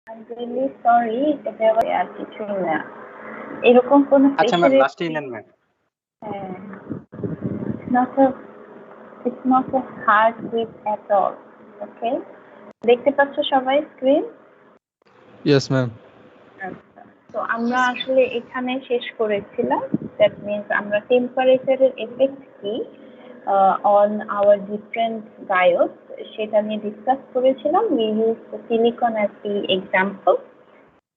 I'm really sorry, এটা আর কিছুই না। এরকম কোনো আচ্ছা ম্যাম লাস্টে নেন ma'am. It's not a hard quiz at all. Okay? দেখতে পাচ্ছ সবাই স্ক্রিন? Yes, ma'am. আচ্ছা, তো আমরা আসলে এখানে শেষ করেছিলাম। দ্যাট মিনস আমরা টেম্পারেচারের এফেক্ট কি অন আওয়ার ডিফারেন্ট ডায়োডস সেটা নিয়ে ডিসকাস করেছিলাম। We used silicon as the example.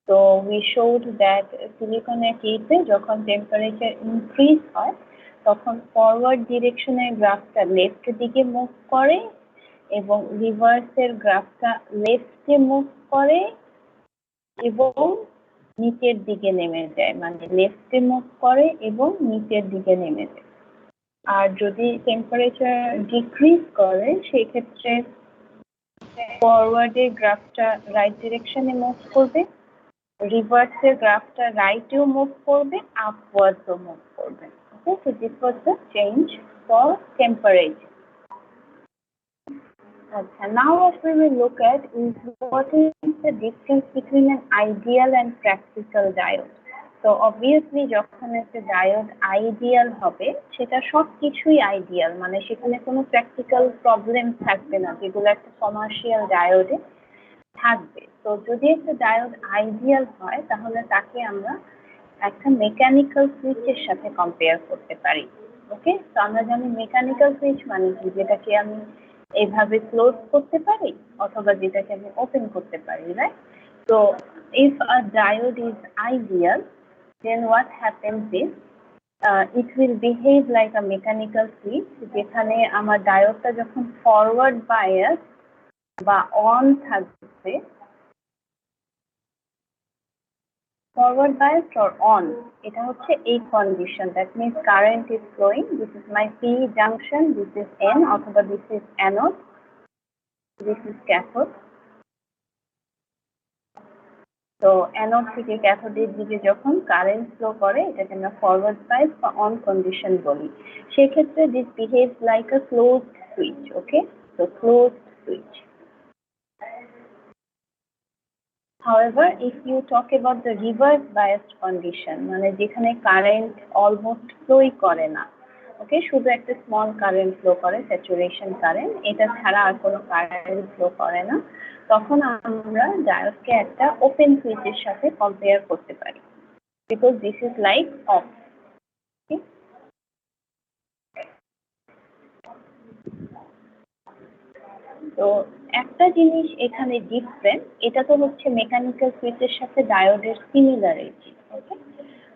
So we showed that সিলিকনের কেসে যখন টেম্পারেচার ইনক্রিজ হয় তখন ফরওয়ার্ড ডিরেকশনের গ্রাফটা লেফট দিকে মুভ করে এবং রিভার্সের গ্রাফটা লেফটে মুভ করে এবং নিচের দিকে নেমে যায়, মানে লেফটে মুভ করে এবং নিচের দিকে নেমে যায়। আর যদি টেম্পারেচার ডিক্রিজ করে সেই ক্ষেত্রে ফরওয়ার্ডের গ্রাফটা রাইট ডিরেকশনে মুভ করবে, রিভার্সের গ্রাফটা রাইটেও মুভ করবে, আপওয়ার্ডসও মুভ করবে। Okay, so this was the change for temperature. Now what we will look at is what is the difference between an ideal and practical diode. So obviously যখন একটা diode ideal হবে সেটা সবকিছুই ideal, মানে সেখানে কোনো practical problem থাকবে না যেগুলো একটা কমার্শিয়াল ডায়োডে থাকবে। তো যদি একটা ডায়োড আইডিয়াল হয় তাহলে তাকে আমরা একটা মেকানিক্যাল সুইচের সাথে কম্পেয়ার করতে পারি। ওকে, তো আমরা জানি মেকানিক্যাল সুইচ মানে কি, যেটাকে আমি এইভাবে ক্লোজ করতে পারি অথবা যেটাকে আমি ওপেন করতে পারি, রাইট? তো if a diode is ideal, then what happens is it will behave like a mechanical switch, যেখানে আমার ডায়োডটা যখন ফরওয়ার্ড বায়াস বা অন থাকবে, ফরওয়ার্ড বায়াস or on, এটা হচ্ছে এই condition. That means current is flowing, this is my P junction, this is N অথবা this is anode, this is cathode. তো অ্যানোড থেকে ক্যাথোডের দিকে যখন কারেন্ট ফ্লো করে এটাকে আমরা ফরওয়ার্ড বায়াস বা অন কন্ডিশন বলি। সেক্ষেত্রে this behaves like a closed switch. Okay, তো closed switch. However, if you talk about the reverse biased condition, মানে যেখানে কারেন্ট অলমোস্ট ফ্লোই করে না, ওকে, শুধু একটা স্মল কারেন্ট ফ্লো করে, স্যাচুরেশন কারেন্ট, এটা ছাড়া আর কোনো কারেন্ট ফ্লো করে না, তখন আমরা ডায়োডকে একটা ওপেন সুইচের সাথে কম্পেয়ার করতে পারি, because this is like of. তো একটা জিনিস এখানে ডিফারেন্ট, এটা তো হচ্ছে মেকানিক্যাল সুইচের সাথে ডায়োডের সিমিলারিটি। ওকে,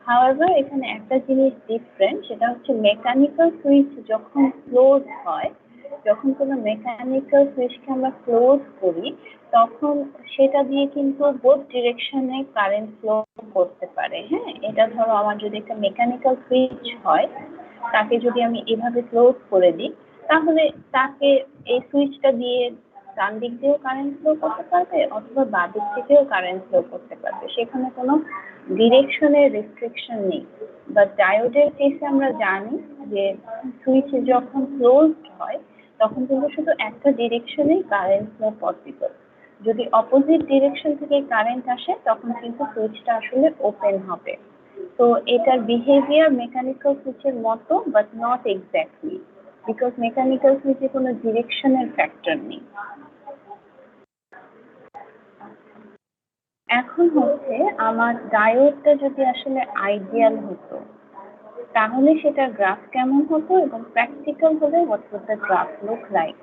হাউএভার এখানে একটা জিনিস ডিফারেন্ট, সেটা হচ্ছে মেকানিক্যাল সুইচ যখন ক্লোজ হয়, যখন কোনো মেকানিক্যাল সুইচকে আমরা ক্লোজ করি তখন সেটা দিয়ে কিন্তু বোথ ডিরেকশনে কারেন্ট ফ্লো করতে পারে। হ্যাঁ, এটা ধরো আমার যদি একটা মেকানিক্যাল সুইচ হয়, তাকে যদি আমি এভাবে ক্লোজ করে দিই তাহলে তাকে এই সুইচটা দিয়ে ডান দিক দিয়েও কারেন্ট ফ্লো করতে পারবে অথবা বাঁ দিক থেকেও কারেন্ট ফ্লো করতে পারবে, সেখানে কোনো ডিরেকশনের রেস্ট্রিকশন নেই। বাট ডায়োডের কেসে আমরা জানি যে সুইচ যখন ক্লোজড হয় তখন কিন্তু শুধু একটা ডিরেকশনেই কারেন্ট ফ্লো পসিবল। যদি অপোজিট ডিরেকশন থেকে কারেন্ট আসে তখন কিন্তু সুইচটা আসলে ওপেন হবে। তো এটার বিহেভিয়ার মেকানিক্যাল সুইচের মতো, but not exactly, because mechanical সুইচে কোনো ডিরেকশনের ফ্যাক্টর নেই। এখন হচ্ছে আমার ডায়োডটা যদি আসলে আইডিয়াল হতো তাহলে সেটার গ্রাফ কেমন হতো এবং প্র্যাকটিক্যাল হলে what would the graph look like.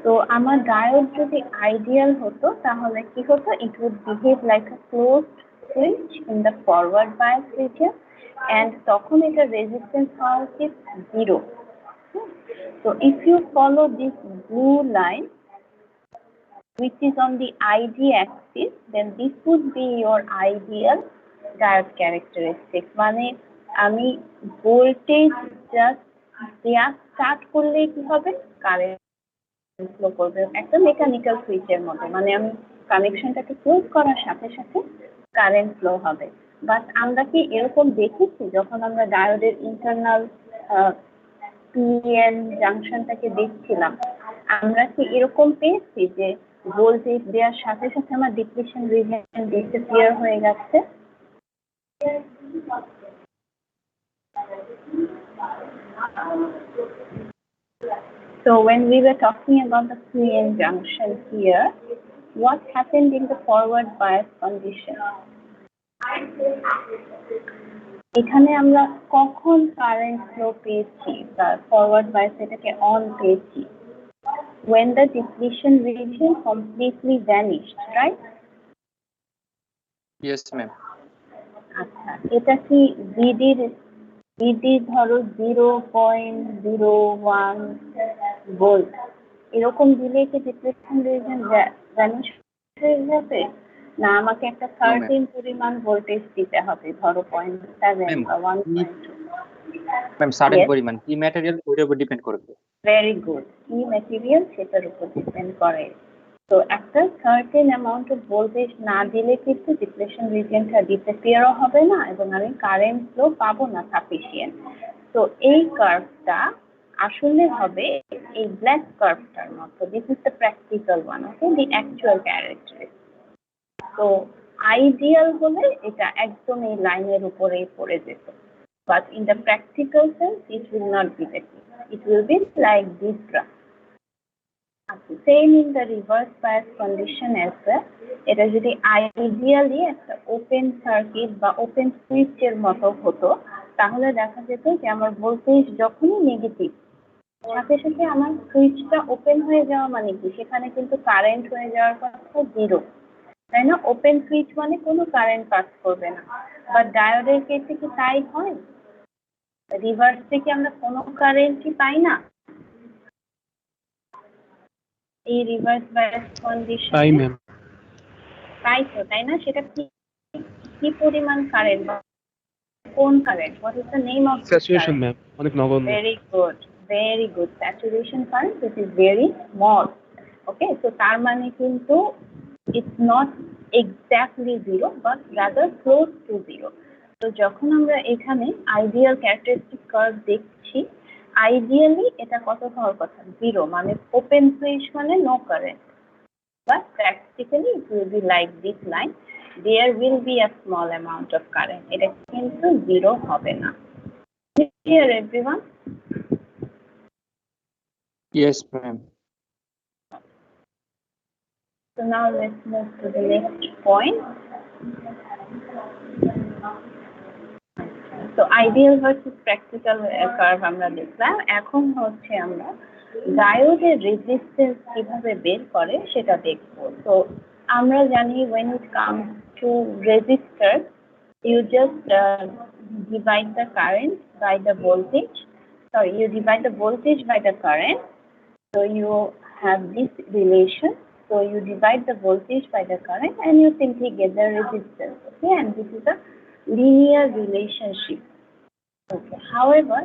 তো আমার ডায়োড যদি আইডিয়াল হতো তাহলে কি হতো, it would behave like a closed switch in the forward bias region, and তখন এটা রেজিস্ট্যান্স হওয়া উচিত 0। So if you follow this blue line which is on the ID axis, then this would be your ideal diode characteristic. মানে আমি voltage just দেয়া start করলে কি হবে, কারেন্ট ফ্লো করবে একটা মেকানিক্যাল সুইচের মতো, মানে আমি কানেকশনটাকে ক্লোজ করার সাথে সাথে কারেন্ট ফ্লো হবে। বাট আমরা কি এরকম দেখেছি যখন আমরা ডায়োডের ইন্টারনাল পিএন জাংশনটাকে দেখছিলাম, আমরা কি এরকম পেয়েছি যে ভোল্টেজ দেওয়ার সাথে সাথে আমার ডিপ্লিশন রিজিয়ন ডিসঅ্যাপিয়ার হয়ে গেছে। So when we were talking about the PN junction here, what happened in the forward bias condition? এখানে আমরা কখন কারেন্ট ফ্লো পেয়েছি বা ফরওয়ার্ড বায়াস এটাকে অন পেয়েছি? When the depletion region completely vanished, right? Yes, ma'am. আচ্ছা, এটা কি ভিডি ধরো 0.01 ভোল্ট এরকম দিলে কি ডিপ্লেশন রিজন ভ্যানিশ হয়ে যাবে, না আমাকে একটা সার্টেন পরিমাণ ভোল্টেজ দিতে হবে, ধরো 0.7 বা 1.2? ম্যাম সার্টেন পরিমাণ কি ম্যাটেরিয়াল ওটার উপর ডিপেন্ড করবে। ভেরি গুড, কি ম্যাটেরিয়াল সেটার উপর ডিপেন্ড করে। তো একটা সার্টেন অ্যামাউন্ট অফ ভোল্টেজ না দিলে কিন্তু ডিপ্লেশন রিজিয়নটা ডিসঅ্যাপিয়ারও হবে না এবং আমি কারেন্ট ফ্লো পাবো না সাফিসিয়েন্ট। তো এই কার্ভটা আসলে হবে এই ব্ল্যাক কার্ভটার মতো। This is the practical one, okay, the actual characteristic. তো আইডিয়াল হলে এটা একদম এই লাইনের উপরেই পড়ে যেত, but in the practical sense it will not be the case, it will be like this graph. Same in the reverse bias condition as well. এটা যদি আইডিয়ালি একটা ওপেন সার্কিট বা ওপেন সুইচের মতো হতো তাহলে দেখা যেত যে আমার ভোল্টেজ যখনই নেগেটিভ, সাথে সাথে আমার সুইচটা ওপেন হয়ে যাওয়া মানে কি, সেখানে কিন্তু কারেন্ট হয়ে যাওয়ার কথা জিরো, তাই না? ওপেন সুইচ মানে কোনো কারেন্ট পাস করবে না। বাট ডায়োডের ক্ষেত্রে কি তাই হয়? রিভার্স থেকে আমরা কোনো কারেন্টই পাই না এই রিভার্স বায়াস কন্ডিশন। তাই ম্যাম, তাই তো, তাই না? সেটা কি পরিমাণ কারেন্ট বা কোন current? What is the name of saturation ma'am, অনেক নগণ্য। Very good, saturation current, it is very small. Okay, তো তার মানে কিন্তু it's not exactly zero but rather close to zero. তো যখন আমরা এখানে আইডিয়াল ক্যারেক্টারিস্টিক কার্ভ দেখছি, আইডিয়ালি এটা কত হওয়ার কথা? জিরো, মানে ওপেন সুইচ মানে no current. But practically it will be like this line, there will be a small amount of current, এটা কিন্তু zero হবে না। Clear everyone? Yes, ma'am. So now let's move to the next point. So ideal versus practical curve আমরা দেখলাম। এখন হচ্ছে আমরা ডায়োডের resistance কিভাবে বের করে সেটা দেখব। তো আমরা জানি when it comes to resistor you just divide the current by the voltage, sorry, you divide the voltage by the current, so you have this relation. So you divide the voltage by the current and you simply get the resistance, okay, and this is a linear relationship. Okay, however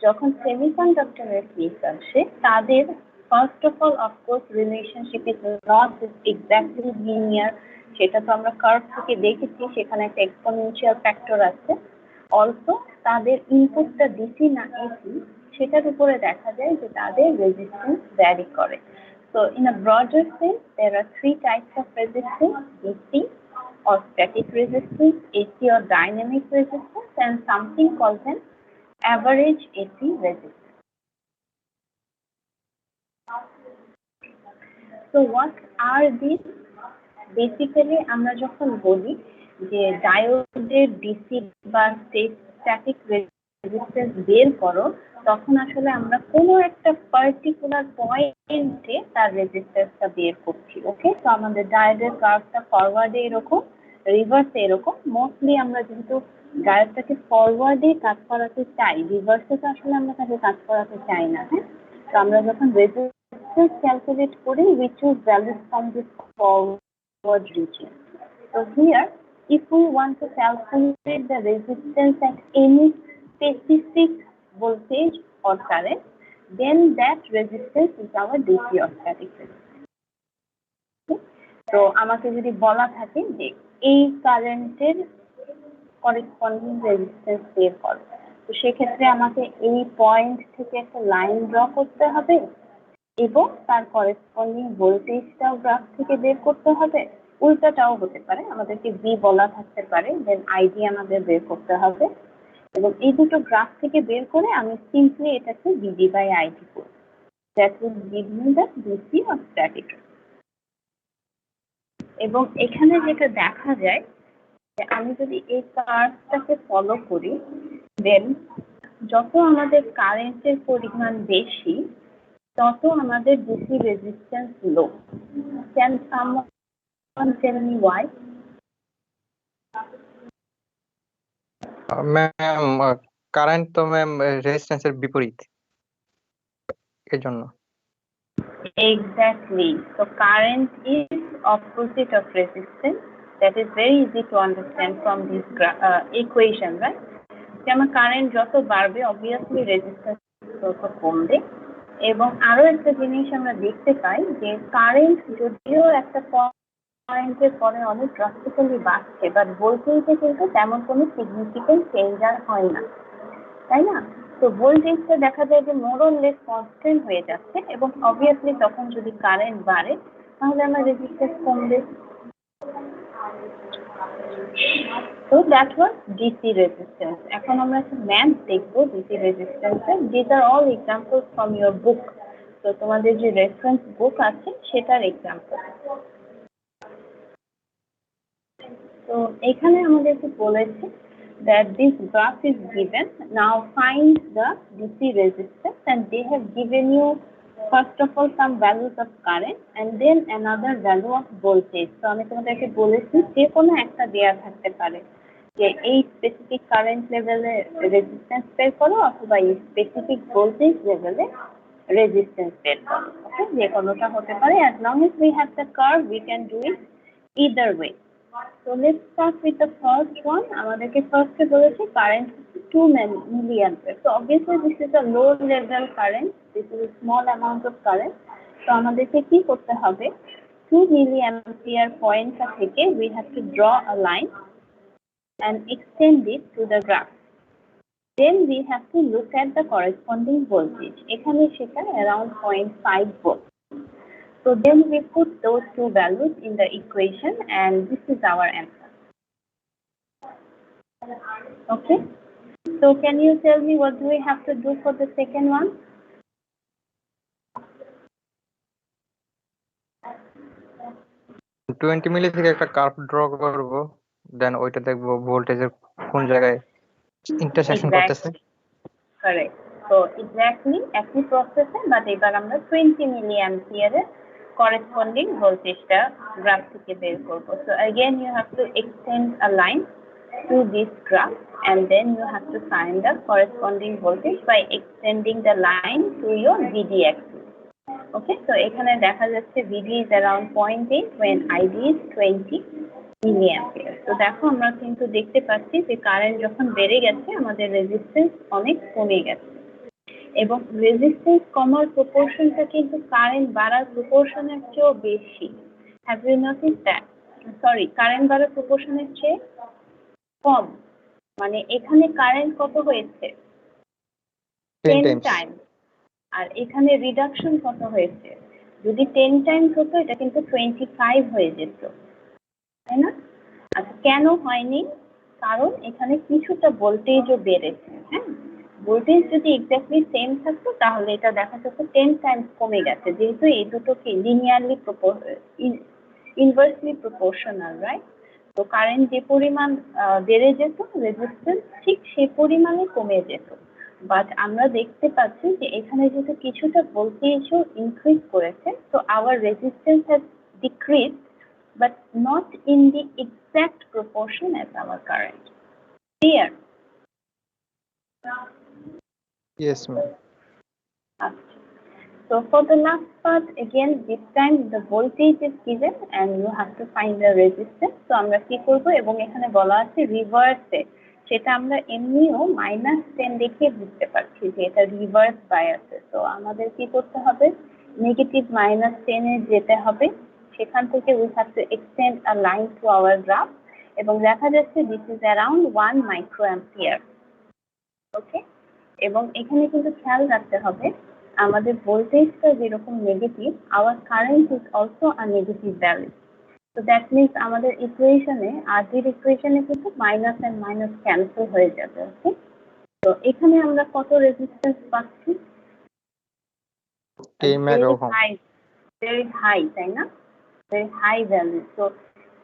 যখন সেমিকন্ডাক্টরের case আসে তাদের first of all of course relationship is not exactly linear, সেটা তো আমরা curve থেকে দেখেছি, সেখানে একটা এক্সপোনেনশিয়াল ফ্যাক্টর আছে। অলসো তাদের ইনপুটটা ডিসি না এসি সেটার উপরে দেখা যায় যে তাদের রেজিস্ট্যান্স ভ্যারি করে। So in a broader sense there are three types of resistance: DC or static resistance, AC or dynamic resistance, and something called an average AC resistance. So what are these? Basically আমরা যখন বলি যে ডায়োডের DC বা static resistance বের করো, তখন আসলে আমরা কোনো একটা পার্টিকুলার পয়েন্টে তার রেজিস্ট্যান্সটা বের করছি। ওকে, তো আমাদের ডায়োডের কার্ভটা ফরওয়ার্ডে এরকম, রিভার্সে এরকম। মোস্টলি আমরা যেহেতু ডায়োডটাকে ফরওয়ার্ডে কাজ করাতে চাই, রিভার্সে তো আসলে আমরা তাকে কাজ করাতে চাই না। হ্যাঁ, তো আমরা যখন রেজিস্ট্যান্স ক্যালকুলেট করি we choose values from this forward region. So here if we want to calculate the resistance at any specific voltage or current, then that resistance is our DC or static resistance. তো আমাকে যদি বলা থাকে যে এই কারেন্টের corresponding resistance বের করো, তো সেক্ষেত্রে আমাকে এই পয়েন্ট থেকে একটা লাইন ড্র করতে হবে এবং তার করেসপন্ডিং ভোল্টেজটাও গ্রাফ থেকে বের করতে হবে। উল্টাটাও হতে পারে, আমাদেরকে ভি বলা থাকতে পারে, দেন আইডি আমাদের বের করতে হবে, এবং এই দুটো গ্রাফ থেকে বের করে আমি সিম্পলি এটাকে ভিডি বাই আইডি করব। That will give me the DC of static. এবং এখানে যেটা দেখা যায় যে আমি যদি এই কার্ভটাকে ফলো করি, দেন যত আমাদের কারেন্টের পরিমাণ বেশি তত আমাদের DC resistance low. Can someone tell me why? Ma'am current তো ম্যাম রেজিস্ট্যান্সের বিপরীত, এর জন্য। Exactly. So current is opposite of resistance. That is very easy to understand from this equation, right? যেমন কারেন্ট যত বাড়বে অবভিয়াসলি রেজিস্ট্যান্স তত কমবে। এবং আরো একটা জিনিস আমরা দেখতে পাই যে কারেন্ট যদিও একটা পয়েন্টের পরে অনেক ড্রাস্টিক্যালি বাড়ছে, বাট ভোল্টেজে কিন্তু তেমন কোনো সিগনিফিকেন্ট চেঞ্জ আর হয় না, তাই না? তো ভোল্টেজটা দেখা যায় যে মোর অর লেস কনস্ট্যান্ট হয়ে যাচ্ছে, এবং অবভিয়াসলি তখন যদি কারেন্ট বাড়ে তাহলে আমার রেজিস্ট্যান্স কমবে। তো দ্যাট ওয়াজ ডিসি রেজিস্ট্যান্স। এখন আমরা একটা ম্যাথ দেখবো ডিসি রেজিস্ট্যান্সের। This are all examples from your book. তো তোমাদের যে রেফারেন্স বুক আছে সেটার এক্সাম্পল। তো এখানে আমাদেরকে বলেছে that this graph is given. Now find the DC resistance, and they have given you first of all some values of current and then another value of voltage. So আমি তোমাদেরকে বলেছি যে কোনো একটা দেয়া থাকতে পারে যে এই স্পেসিফিক কারেন্ট লেভেলে রেজিস্ট্যান্স বের করো অথবা এই স্পেসিফিক ভোল্টেজ লেভেলে রেজিস্ট্যান্স বের করো। ওকে, যে কোনোটা হতে পারে, as long as we have the curve we can do it either way. So let's start with the first one. আমাদেরকে first এ বলেছে current 2 milliampere. So obviously this is a low level current. This is a small amount of current. So আমাদেরকে কি করতে হবে? 2 milliampere point থেকে we have to draw a line and extend it to the graph. Then we have to look at the corresponding voltage. এখানে সেটা around 0.5 volt. So then we put those two values in the equation, and this is our answer. Okay. So can you tell me what do we have to do for the second one? Twenty milli থেকে একটা curve draw করব, দেন ওইটা দেখবো ভোল্টেজের কোন জায়গায় intersection করতেছে। Correct. So exactly একই প্রসেসে, বাট এবার আমরা 20 milliampere corresponding voltage graph থেকে বের করব. So again you have to extend a line to this graph, and then you have to find the corresponding voltage by extending the line to your VD axis. Okay, so এখানে দেখা যাচ্ছে VD is around 0.8 when ID is 20 milliampere. তো দেখো আমরা কিন্তু দেখতে পাচ্ছি যে কারেন্ট যখন বেড়ে গেছে আমাদের রেজিস্ট্যান্স অনেক কমে গেছে, এবং রেজিস্ট্যান্স কমার প্রপোর্শনটা কিন্তু কারেন্ট বাড়ার প্রপোর্শনের চেয়েও বেশি। Have you notice that? Sorry, current বাড়ার প্রপোর্শনের চেয়ে কম। মানে এখানে কারেন্ট কত হয়েছে? 10 টাইমস। আর এখানে রিডাকশন কত হয়েছে? যদি 10 টাইমস হতো এটা কিন্তু 25 হয়ে যেত, তাই না? আচ্ছা, কেন হয়নি? কারণ এখানে কিছুটা ভোল্টেজও বেড়েছে। হ্যাঁ, ভোল্টেজ যদি এক্স্যাক্টলি সেম থাকতো তাহলে এটা দেখা যেত 10 টাইমস কমে গেছে, যেহেতু এই দুটোকে লিনিয়ারলি ইনভার্সলি প্রপোর্শনাল, রাইট? তো কারেন্ট যে পরিমাণ বেড়ে যেত, রেজিস্ট্যান্স ঠিক সেই পরিমাণে কমে যেত। বাট আমরা দেখতে পাচ্ছি যে এখানে যেহেতু কিছুটা ভোল্টেজও ইনক্রিজ করেছে, তো our resistance has decrease, but not in the exact proportion as our current. Clear? Yes, ma'am. So for the last part, again this time the voltage is given and you have to find the resistance. So আমরা কি করব, এবং এখানে বলা আছে রিভার্সে, সেটা আমরা এমনিও -10 দেখে বুঝতে পারছি যে এটা রিভার্স বায়াসে। তো আমাদের কি করতে হবে? নেগেটিভ -10 এ যেতে হবে, সেখান থেকে we have to extend a line to our graph, এবং দেখা যাচ্ছে this is around 1 microampere. ওকে, এবং এখানে কিন্তু খেয়াল রাখতে হবে আমাদের ভোল্টেজটা যেরকম negative, our current is also a negative value. তো দ্যাট মিনস আমাদের ইকুয়েশনে, আরজির ইকুয়েশনে কিন্তু মাইনাস এন্ড মাইনাস ক্যান্সেল হয়ে যাবে। ওকে, তো এখানে আমরা কত রেজিস্ট্যান্স পাচ্ছি? 10 মেগা ওহম। ভেরি হাই, তাই না? Very high value. তো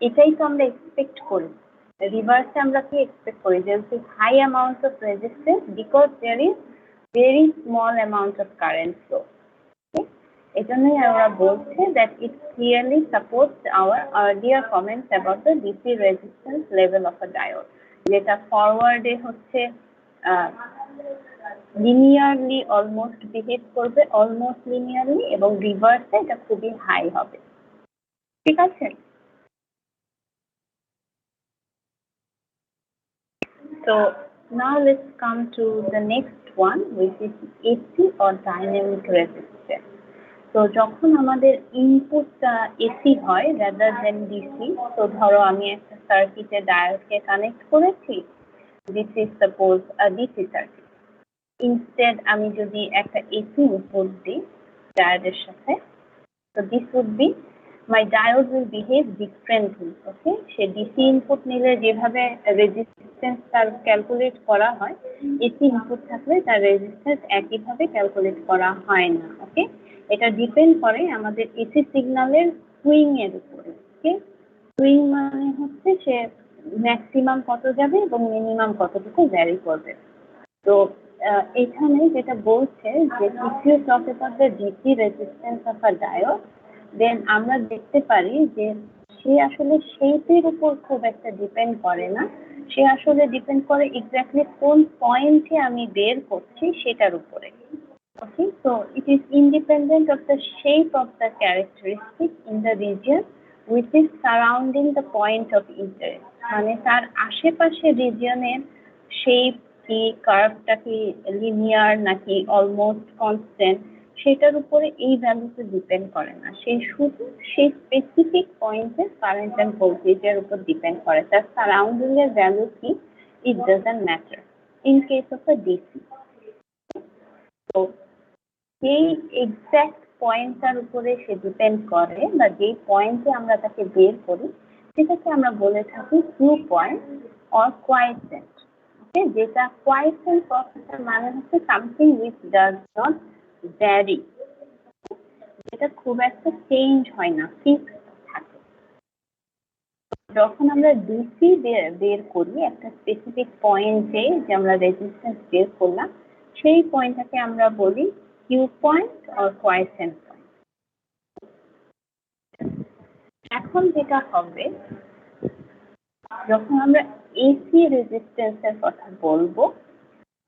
এটাই তো আমরা এক্সপেক্ট করি। রিভার্সে আমরা কি এক্সপেক্ট করি? there is high amount of resistance because there is very small amount of current flow. এজন্যই আমরা বলছি that it clearly supports our earlier comments about the DC resistance level of a diode, যেটা ফরওয়ার্ডে হচ্ছে linearly almost behave করবে, almost linearly, এবং রিভার্সে এটা খুবই high হবে। ঠিক আছে? So now let's come to the next one, which is AC or dynamic resistance. তো যখন আমাদের ইনপুটটা এসি হয় রাদার দেন ডিসি, তো ধরো আমি একটা সার্কিটে ডায়োডকে কানেক্ট করেছি, this is suppose a DC circuit. Instead আমি যদি একটা এসি ইনপুট দিই ডায়োডের সাথে, তো this would be my diode will behave differently. Okay, সে ডিসি ইনপুট নিলে যেভাবে রেজিস্ট্যান্স তার ক্যালকুলেট করা হয়, এসি ইনপুট থাকলে তার রেজিস্ট্যান্স একইভাবে ক্যালকুলেট করা হয় না। ওকে, এটা ডিপেন্ড করে আমাদের এসি সিগন্যালের সুইং এর উপরে। ওকে, সুইং মানে হচ্ছে সে ম্যাক্সিমাম কত যাবে এবং মিনিমাম কতটুকু ভ্যারি করবে। তো এখানে যেটা বলছে যে if you talk about the DC resistance of a diode, then আমরা দেখতে পারি যে সে আসলে শেপের উপর খুব একটা ডিপেন্ড করে না, সে আসলে ডিপেন্ড করে এক্স্যাক্টলি কোন পয়েন্টে আমি বের করছি সেটার উপরে। Okay, so it is independent of the shape of the characteristic in the region which is surrounding the point of interest. মানে তার আশেপাশে রিজিয়নের শেপ কি, কার্ভটা কি লিনিয়ার নাকি অলমোস্ট কনস্ট্যান্ট, সেটার উপরে এই ভ্যালুতে ডিপেন্ড করে না। সেই শুধু সেই স্পেসিফিক পয়েন্টের কারেন্ট অ্যান্ড ভোল্টেজের উপর ডিপেন্ড করে। তার সারাউন্ডিং এর ভ্যালু কি, ইট doesn't matter in case of a DC. তো যেই এক্সাক্ট পয়েন্টটার উপরে সে ডিপেন্ড করে বা যেই পয়েন্টে আমরা তাকে বের করি, সেটাকে আমরা বলে থাকি Q point or quiescent. Okay, যেটা কোয়াইসেন্ট প্রসেসের মানে হচ্ছে something which does not vary, যেটা খুব একটা চেঞ্জ হয় না, ফিক্সড থাকে। যখন আমরা ডিসি বের করি একটা স্পেসিফিক পয়েন্টে, যে আমরা রেজিস্ট্যান্স বের করলাম, সেই পয়েন্টটাকে আমরা বলি কিউ পয়েন্ট অর কোয়াইসেন্ট পয়েন্ট। এখন যেটা হবে, যখন আমরা এসি রেজিস্ট্যান্সের কথা বলবো,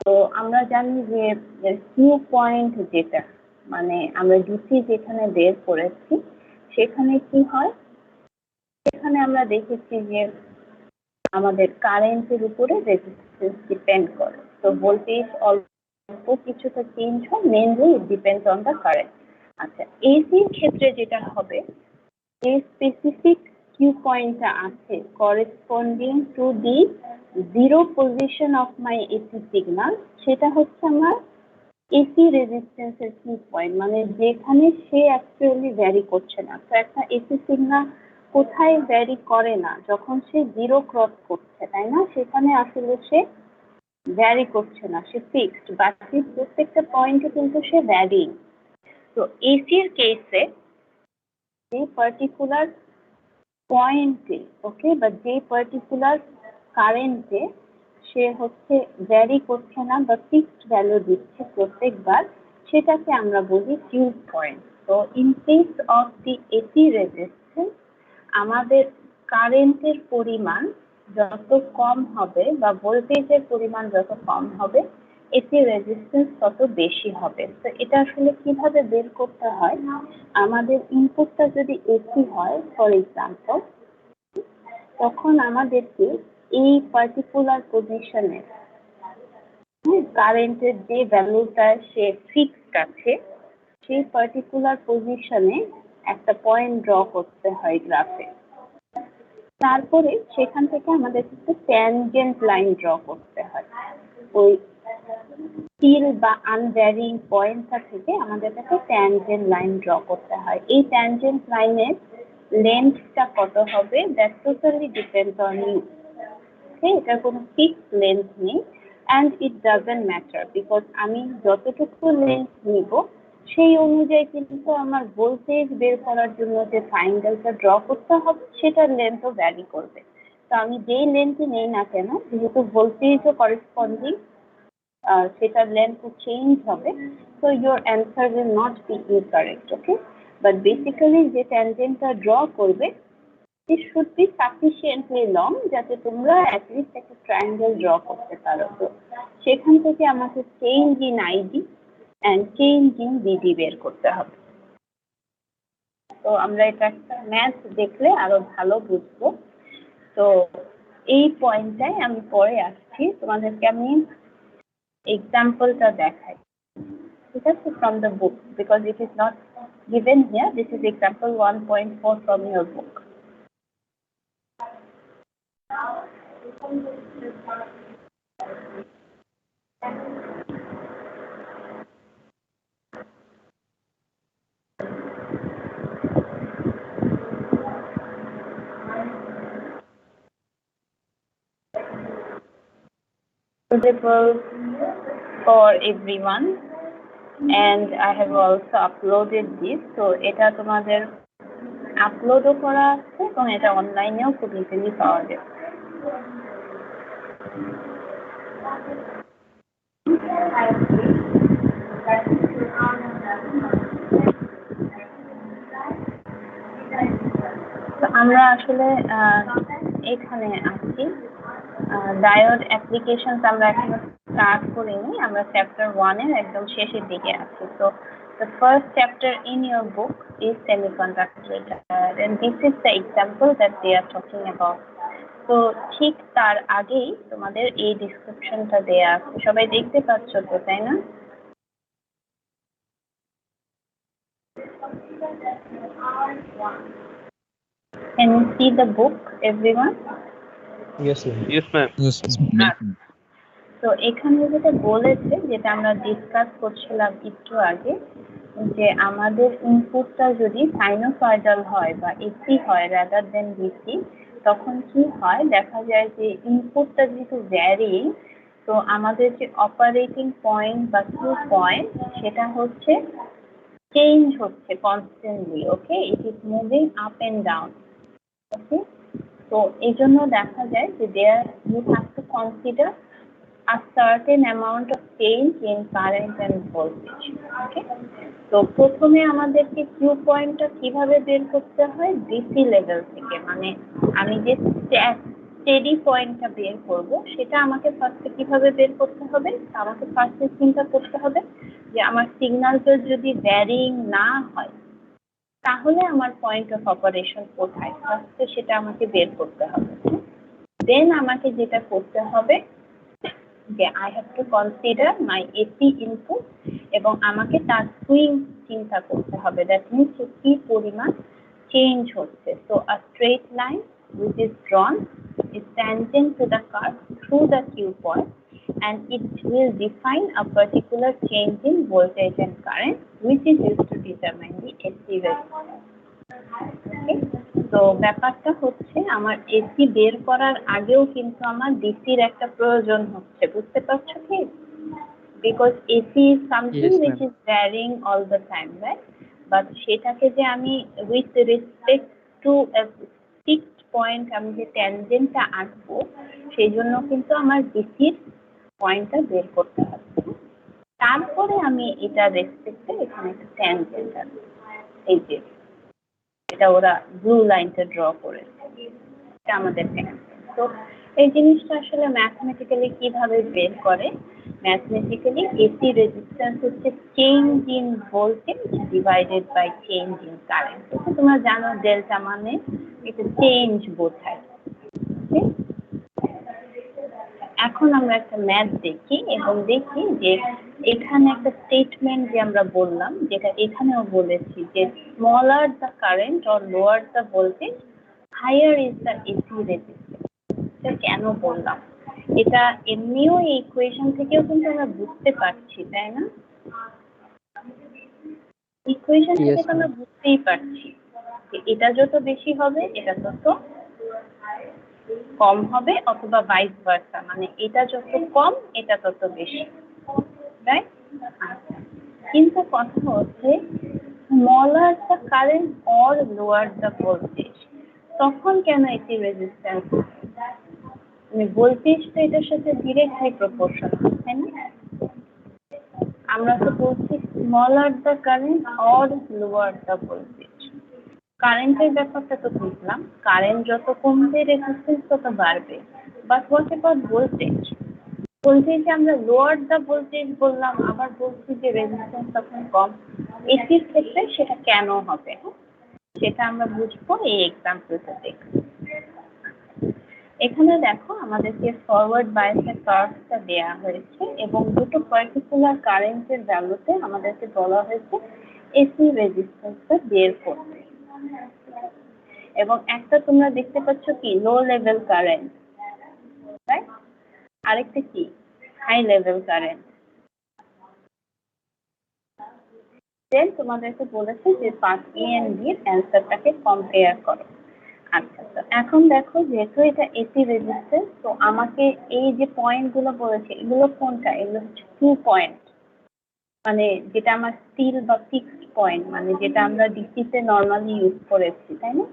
তো আমরা জানি যে কিউ পয়েন্ট যেটা, মানে আমরা ডিসি যেখানে বের করেছি সেখানে কি হয়, সেখানে আমরা দেখেছি যে আমাদের কারেন্টের উপরে রেজিস্ট্যান্স ডিপেন্ড করে। তো ভোল্টেজ অল্প কিছুটা চেঞ্জ হয়, mainly it depends on the current. আচ্ছা, এসির ক্ষেত্রে যেটা হবে, যে স্পেসিফিক কিউ পয়েন্টটা আছে corresponding to the zero position of my AC signal, সেটা হচ্ছে আমার এসি রেজিস্ট্যান্সের কিউ পয়েন্ট, মানে যেখানে সে অ্যাকচুয়ালি ভ্যারি করছে না। তো একটা এসি সিগন্যাল কোথায় ভ্যারি করে না? যখন সে জিরো ক্রস করছে, তাই না? সেখানে আসলে সে ভ্যারি করছে না, সে ফিক্সড, বাকি প্রত্যেকটা পয়েন্টে কিন্তু সে ভ্যারিং। তো এসির কেসে যে পার্টিকুলার পয়েন্টে, ওকে, বা যে পার্টিকুলার কারেন্টে সে হচ্ছে ভ্যারি করছে না বা ফিক্সড ভ্যালু দিচ্ছে প্রত্যেকবার, সেটাকে আমরা বলি কিউ পয়েন্ট। তো in case of the AC resistance, আমাদের কারেন্টের পরিমাণ যত কম হবে বা ভোল্টেজের পরিমাণ যত কম হবে, এসি রেজিস্ট্যান্স তত বেশি হবে। তো এটা আসলে কিভাবে বের করতে হয়, আমাদের ইনপুটটা যদি এসি হয় ফর এক্সাম্পল, তখন আমাদেরকে এই পার্টিকুলার পজিশনে কারেন্টের যে ভ্যালুটা সে ফিক্সড আছে, সেই পার্টিকুলার পজিশনে একটা পয়েন্ট ড্র করতে হয় গ্রাফে। তারপরে সেখান থেকে আমাদের কিন্তু ট্যানজেন্ট লাইন ড্র করতে হয়। ওই স্থির বা আনভ্যারিং পয়েন্টটা থেকে আমাদের কাছে ট্যানজেন্ট লাইন ড্র করতে হয়। এই ট্যানজেন্ট লাইনের লেন্থটা কত হবে, that totally depends on you. Okay, এটার কোনো ফিক্সড লেন্থ নেই, and it doesn't matter because আমি যতটুকু লেন্থ নিব সেই অনুযায়ী কিন্তু আমার ভোল্টেজ বের করার জন্য যে ট্রায়াঙ্গেলটা ড্র করতে হবে সেটার লেন্থও ভ্যারি করবে। তো আমি যেই লেন্থই নেই না কেন, যেহেতু ভোল্টেজও করেসপন্ডিং, সেটার লেন্থ চেঞ্জ হবে, so your answer will not be incorrect. Okay, but basically যে ট্যানজেন্টটা ড্র করবে it should be sufficiently long যাতে তোমরা at least একটা ট্রায়াঙ্গেল ড্র করতে পারো। তো সেখান থেকে আমাকে change in ID and change in BD বের করতে হবে। তো আমরা এটা একটা ম্যাথ দেখলে আরো ভালো বুঝবো। তো এই পয়েন্টটায় আমি পরে আসছি, তোমাদেরকে আমি এক্সাম্পলটা দেখাই, ঠিক আছে, from the book because it is not given here. This is example 1.4 from your book. Suitable for everyone, and I have also uploaded this. So এটা তোমাদের আপলোডও করা আছে এবং এটা অনলাইনেও খুব ইজিলি পাওয়া যায়। তো আমরা আসলে এখানে আছি, ডায়োড অ্যাপ্লিকেশনস আমরা এখনো স্টার্ট করিনি, আমরা চ্যাপ্টার 1 এর একদম শেষের দিকে আছি। তো the first chapter in your book is semiconductor, and this is the example that they are talking about. তো ঠিক তার আগেই তোমাদের এই ডিসক্রিপশনটা দেয়া আছে, সবাই দেখতে পাচ্ছ তো, তাই না? Can you see the book, everyone? Yes, ma'am. Yes, ma'am. Yes, ma'am. তো এখানে যেটা বলেছে, যেটা আমরা ডিসকাস করছিলাম একটু আগে, যে আমাদের ইনপুটটা যদি সাইনোসয়েডাল হয় বা এসি হয় রাদার দেন ডিসি, তখন কি হয় দেখা যায় যে ইনপুটটা যেহেতু ভ্যারি, তো আমাদের যে অপারেটিং পয়েন্ট বা কিউ পয়েন্ট সেটা হচ্ছে চেঞ্জ হচ্ছে constantly. Okay, it is moving up and down. Okay, তো এই জন্য দেখা যায় যে there you have to consider a certain amount of change in current and voltage. Okay, তো প্রথমে আমাদেরকে কিউ পয়েন্টটা কিভাবে বের করতে হয়, ডিসি লেভেল থেকে, মানে আমি যে স্টেডি পয়েন্টটা বের করব সেটা আমাকে ফার্স্টে কিভাবে বের করতে হবে, আমাকে ফার্স্টে চিন্তা করতে হবে যে আমার সিগন্যালটা যদি ভ্যারিং না হয় তাহলে আমার পয়েন্ট অফ অপারেশন কোথায়, ফার্স্টে সেটা আমাকে বের করতে হবে। দেন আমাকে যেটা করতে হবে যে I have to consider my AC input এবং আমাকে তার সুইং চিন্তা করতে হবে, দ্যাট মিনস কি পরিমাণ চেঞ্জ হচ্ছে। So a straight line which is drawn is tangent to the curve through the Q point, and it will define a particular change in voltage and current which is used to determine the AC resistance. Okay, তো ব্যাপারটা হচ্ছে আমার AC বের করার আগেও কিন্তু আমার ডিসির একটা প্রয়োজন হচ্ছে, বুঝতে পারছো কি? Because AC is something Yes, which ma'am. is varying all the time, right? But সেটাকে যে আমি with respect to fixed point আমি যে ট্যানজেন্টটা আঁকবো, সেই জন্য কিন্তু আমার ডিসির পয়েন্টটা বের করতে হবে। তারপরে আমি এটা রেসপেক্টে এখানে একটা ট্যানজেন্ট আঁকবো, এই যে এটা ওরা ব্লু লাইনটা ড্র করেছে, এটা আমাদের ট্যানজেন্ট। তো এই জিনিসটা আসলে ম্যাথমেটিক্যালি কিভাবে বের করে, ম্যাথমেটিক্যালি এসি রেজিস্ট্যান্স হচ্ছে change in voltage divided by change in current. তোমরা জানো ডেল্টা মানে এটা চেঞ্জ বোঝায়। Okay? এখন আমরা একটা ম্যাথ দেখি এবং দেখি যে এখানে একটা স্টেটমেন্ট যে আমরা বললাম, যেটা এখানেও বলেছি যে smaller the current or lower the voltage higher is the AC resistance. এটা কেন বললাম, এটা এমনিও এই ইকুয়েশন থেকেও কিন্তু আমরা বুঝতে পারছি, তাই না? ইকুয়েশন থেকে Yes, তো আমরা বুঝতেই পারছি যে এটা যত বেশি হবে এটা তত কম হবে, অথবা ভাইস ভার্সা, মানে এটা যত কম এটা তত বেশি, রাইট? আচ্ছা, কিন্তু কথা হচ্ছে smaller the current or lower the voltage, তখন কেন এটি রেজিস্ট্যান্স? মানে ভোল্টেজ তো এটার সাথে ডিরেক্টলি প্রপোর্শনাল, তাই না? আমরা তো বলছি smaller the current or lower the voltage. কারেন্টের ব্যাপারটা তো বুঝলাম, কারেন্ট যত কমবে রেজিস্ট্যান্স তত বাড়বে, বাট হোয়াট অ্যাবাউট ভোল্টেজ? ভোল্টেজে আমরা লোয়ার দ্য ভোল্টেজ বললাম, আবার বলছি যে রেজিস্ট্যান্স তখন কম। এসির ক্ষেত্রে সেটা কেন হবে, সেটা আমরা বুঝবো এই এক্সাম্পলটা দেখে। এখানে দেখো আমাদেরকে ফরওয়ার্ড বায়াসের কার্ভটা দেয়া হয়েছে এবং দুটো পার্টিকুলার কারেন্টের ভ্যালুতে আমাদেরকে বলা হয়েছে এসি রেজিস্ট্যান্সটা বের করতে। এবং একটা তোমরা দেখতে পাচ্ছ কি লো লেভেল কারেন্ট, রাইট? আরেকটা কি হাই লেভেল কারেন্ট। দেন তোমাদেরকে বলেছে যে পার্ট এ এন্ড বি এর অ্যান্সারটাকে কম্পেয়ার করো। আচ্ছা, তো এখন দেখো যেহেতু এটা এসি রেজিস্ট্যান্স, তো আমাকে এই যে পয়েন্ট গুলো বলেছে এগুলো কোনটা? এগুলো হচ্ছে 2 পয়েন্ট, মানে যেটা আমার স্টিল বা ফিক্সড পয়েন্ট, মানে যেটা আমরা ডিসিতে নর্মালি ইউজ করেছি, তাই না?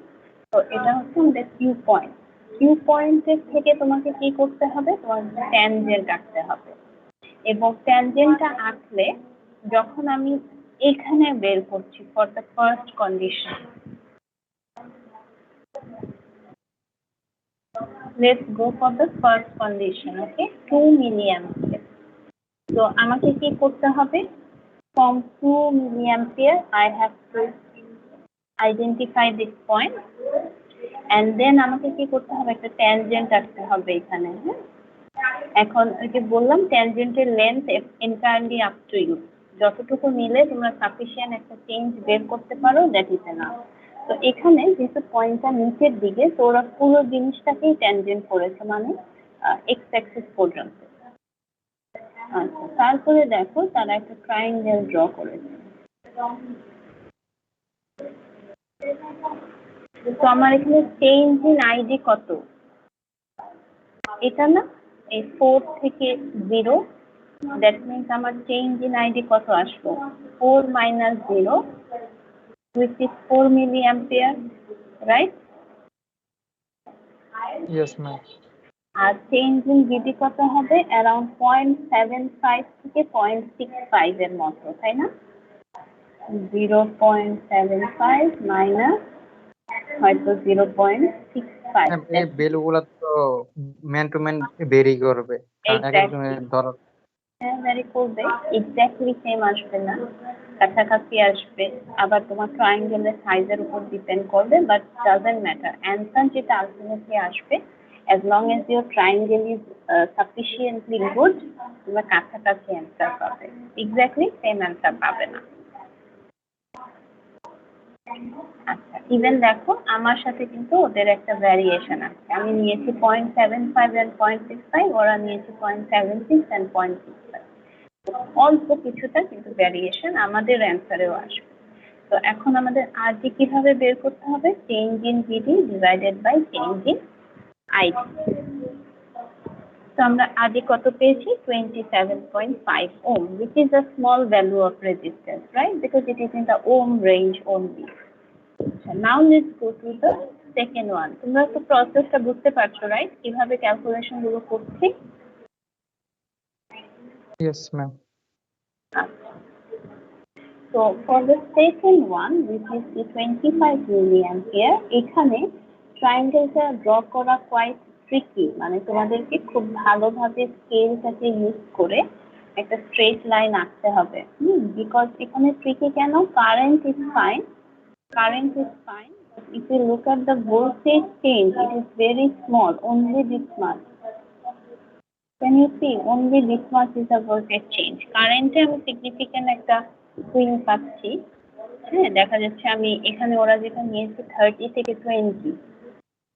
তো এটা হচ্ছে আমাদের কিউ পয়েন্ট। কিউ পয়েন্টের থেকে তোমাকে কি করতে হবে? তোমাকে ট্যানজেন্ট আঁকতে হবে, এবং ট্যানজেন্টটা আঁকলে যখন আমি এখানে বের করছি for the first condition, let's go for the first condition, okay? 2 milliampere. তো আমাকে কি করতে হবে? From 2 milliampere I have to identify this point, and then আমাকে কি করতে হবে? একটা ট্যানজেন্ট আঁকতে হবে এখানে, হ্যাঁ? এখন ওই যে বললাম ট্যানজেন্টের length entirely up to you, যতটুকু নিলে তোমরা সাফিসিয়েন্ট একটা চেঞ্জ বের করতে পারো, দ্যাট ইজ এনাফ। তো এখানে যেহেতু পয়েন্টটা নিচের দিকে, তো ওরা পুরো জিনিসটাকেই ট্যানজেন্ট করেছে, মানে এক্স অ্যাক্সিস পর্যন্ত। আচ্ছা, তারপরে দেখো তারা একটা ট্রায়াঙ্গেল ড্র করেছে। তো আমার এখানে চেঞ্জ ইন আইডি কত? এটা না, এই 4 থেকে 0, দ্যাট মিনস আমার চেঞ্জ ইন আইডি কত আসলো? 4 minus 0, which is 4 milliampere, right? yes, ma'am. আর চেঞ্জ ইন ভিডি কত হবে? অ্যারাউন্ড 0.75 থেকে 0.65 এর মতো, তাই না? 0.75 মাইনাস হয়তো 0.65। Ma'am, এই ভ্যালুগুলো তো ম্যান টু ম্যান ভেরি করবে, কারণ এক একজনের ধর হ্যাঁ, ভ্যারি করবে, এক্স্যাক্টলি সেম আসবে না, কাছাকাছি আসবে, আবার তোমার ট্রায়াঙ্গেলের সাইজের উপর ডিপেন্ড করবে, বাট ডাজন্ট ম্যাটার, অ্যান্সার যেটা আলটিমেটলি আসবে, as long as your triangle is sufficiently good, তোমরা কাছাকাছি অ্যান্সার পাবে, এক্স্যাক্টলি সেম অ্যান্সার পাবে না। আচ্ছা, ইভেন দেখো আমার সাথে কিন্তু ওদের একটা ভ্যারিয়েশন আছে, আমি নিয়েছি 0.75 and 0.65, ওরা নিয়েছে 0.76 and 0.65, অল্প কিছুটা কিন্তু ভ্যারিয়েশন আমাদের অ্যান্সারেও আসবে। তো এখন আমাদের আরডি কিভাবে বের করতে হবে? Change in VD divided by change in ID. তো আমরা আরডি কত পেয়েছি? 27.5 ohm, which is a small value of resistance, right? Because it is in the ohm range only. Now let's go to the second one. তোমরা তো প্রসেসটা বুঝতে পারছো, right? কিভাবে ক্যালকুলেশন গুলো করছি? yes, ma'am. So for the second one, which is the 25 milliampere, এখানে ট্রায়াঙ্গেলটা draw করা কোয়াইট ট্রিকি, মানে তোমাদেরকে খুব ভালোভাবে স্কেলটাকে ইউজ করে একটা স্ট্রেট লাইন আঁকতে হবে, বিকজ এখানে ট্রিকি কেন? Current is fine, but if you look at the voltage change, it is very small, only this much. Can you see? Only this much is the voltage change. কারেন্টে আমি significant একটা swing পাচ্ছি, হ্যাঁ, দেখা যাচ্ছে আমি এখানে ওরা যেটা নিয়েছে 30 থেকে 20,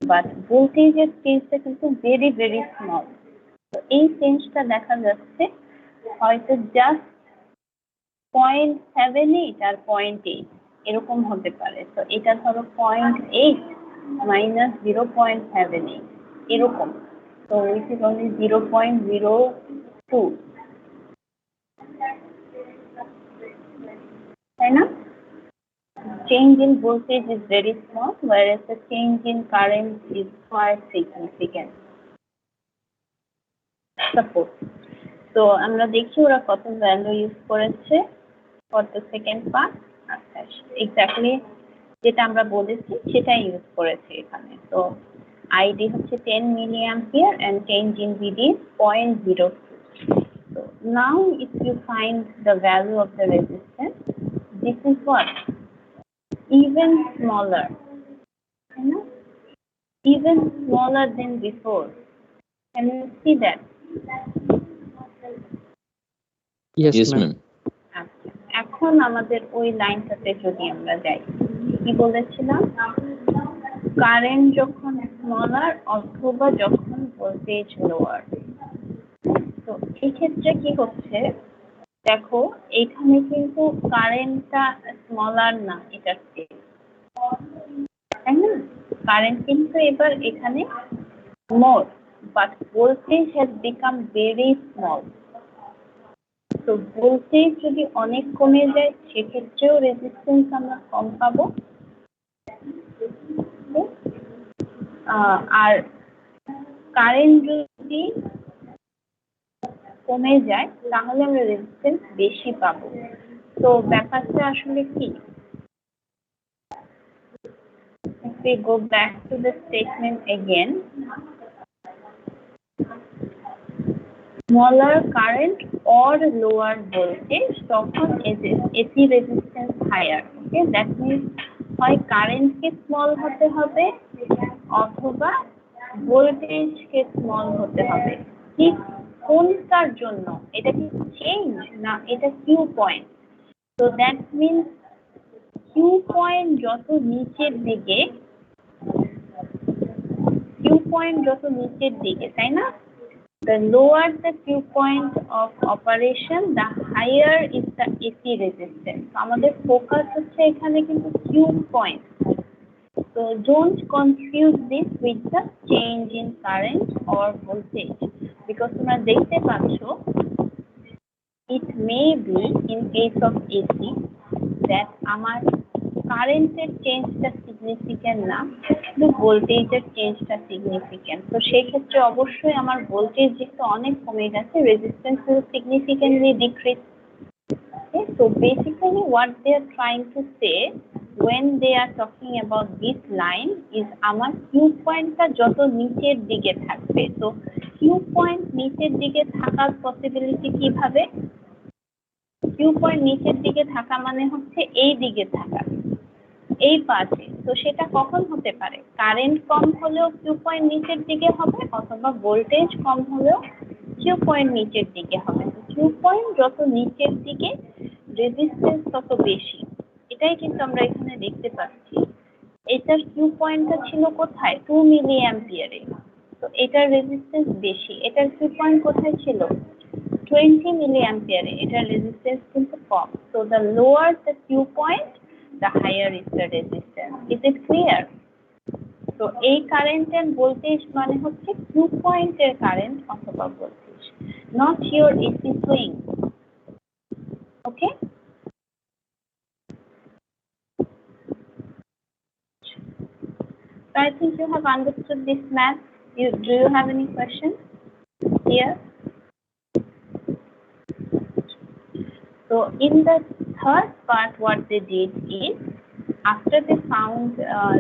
বাট ভোল্টেজের চেঞ্জটা কিন্তু ভেরি ভেরি স্মল। তো এই চেঞ্জটা দেখা যাচ্ছে হয়তো জাস্ট 0.78 আর 0.8 এরকম হতে পারে। তো এটা ধরো 0.8 মাইনাস 0.78 এরকম। তো উইচ ইজ অনলি 0.02, তাই না? Change in voltage is very small, whereas the change in current is quite significant. Suppose. So আমরা দেখি ওরা কত ভ্যালু ইউজ করেছে ফর দ্য সেকেন্ড পার্ট। আচ্ছা, এক্স্যাক্টলি যেটা আমরা বলেছি সেটাই ইউজ করেছে এখানে। তো আইডি হচ্ছে 10 milli ampere and change in VD 0.02. So now if you find the value of the resistance, this is what? Even smaller, you know, even smaller than before. Can you see that? Yes, ma'am. আচ্ছা, এখন আমাদের ওই লাইনটাতে যদি আমরা যাই, কি বলেছিলাম? Current যখন স্মলার অথবা যখন ভোল্টেজ লোয়ার। তো এই ক্ষেত্রে কি হচ্ছে, দেখো এখানে কিন্তু কারেন্টটা স্মলার না, এটা তাই না? কারেন্ট কিন্তু এবার এখানে more, but voltage has become very small. তো ভোল্টেজ যদি অনেক কমে যায় সেক্ষেত্রেও রেজিস্ট্যান্স আমরা কম পাবো। আর কারেন্ট যদি কমে যায় তাহলে আমরা রেজিস্ট্যান্স বেশি পাবো। তো ব্যাপারটা আসলে কি? If we go back to the statement again, smaller current or lower voltage, তখন AC resistance higher. Okay, that means হয় কারেন্ট কে স্মল হতে হবে অথবা ভোল্টেজ কে স্মল হতে হবে। ঠিক কোনটার জন্য? এটা কি চেঞ্জ না এটা কিউ পয়েন্ট? তো দ্যাট মিনস কিউ পয়েন্ট যত নিচের দিকে, তাই না? The lower the Q point of operation, the higher is the AC resistance. আমাদের ফোকাস হচ্ছে এখানে কিন্তু Q point. So don't confuse this with the change in current or voltage, because তোমরা দেখতে পাচ্ছ it may be in case of AC that আমার কারেন্টের চেঞ্জটা সিগনিফিক্যান্ট না, কিন্তু ভোল্টেজের চেঞ্জটা সিগনিফিক্যান্ট। তো সেই ক্ষেত্রে অবশ্যই আমার ভোল্টেজ যেহেতু অনেক কমে গেছে, resistance will significantly decrease. Okay, so basically what they are trying to say when they are talking about this line is আমার কিউ পয়েন্টটা যত নিচের দিকে থাকবে। তো কিউ পয়েন্ট নিচের দিকে থাকার পসিবিলিটি কিভাবে? কিউ পয়েন্ট নিচের দিকে থাকা মানে হচ্ছে এই দিকে থাকা, এই পাশে। তো সেটা কখন হতে পারে? কারেন্ট কম হলেও কিউ পয়েন্ট নিচের দিকে হবে, অথবা ভোল্টেজ কম হলেও কিউ পয়েন্ট নিচের দিকে হবে। তো কিউ পয়েন্ট যত নিচের দিকে রেজিস্ট্যান্স তত বেশি। এটাই কিন্তু আমরা এখানে দেখতে পাচ্ছি। এটার কিউ পয়েন্টটা ছিল কোথায়? 2 মিলি অ্যাম্পিয়ারে। তো এটার রেজিস্ট্যান্স বেশি। এটার কিউ পয়েন্ট কোথায় ছিল? 20 মিলি অ্যাম্পিয়ারে। এটার রেজিস্ট্যান্স কিন্তু কম। So the lower the Q point, the higher is the resistance. Is it clear? তো এই কারেন্ট এন্ড ভোল্টেজ মানে হচ্ছে কিউ পয়েন্টের কারেন্ট অথবা voltage, not your AC swing. Okay? So I think you have understood this math. Do you have any questions here? So in the third part, what they did is, after they found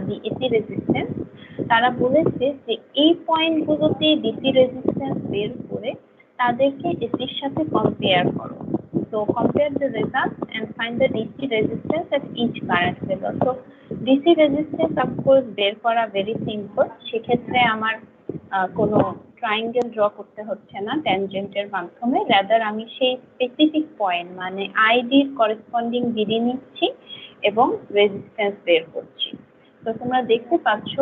the AC resistance, তারা বলেছে যে এই পয়েন্টগুলোতে DC resistance বের করে তাদেরকে এসির সাথে compare করো। So compare the results and find the DC resistance at each current level. So DC resistance of course বের করা very simple. সেক্ষেত্রে আমার কোনো ট্রায়াঙ্গেল ড্র করতে হচ্ছে না ট্যানজেন্টের মাধ্যমে, রাদার আমি সেই স্পেসিফিক পয়েন্ট মানে আইডির করেসপন্ডিং বিডি নিচ্ছি এবং রেজিস্ট্যান্স বের করছি। তো তোমরা দেখতে পাচ্ছ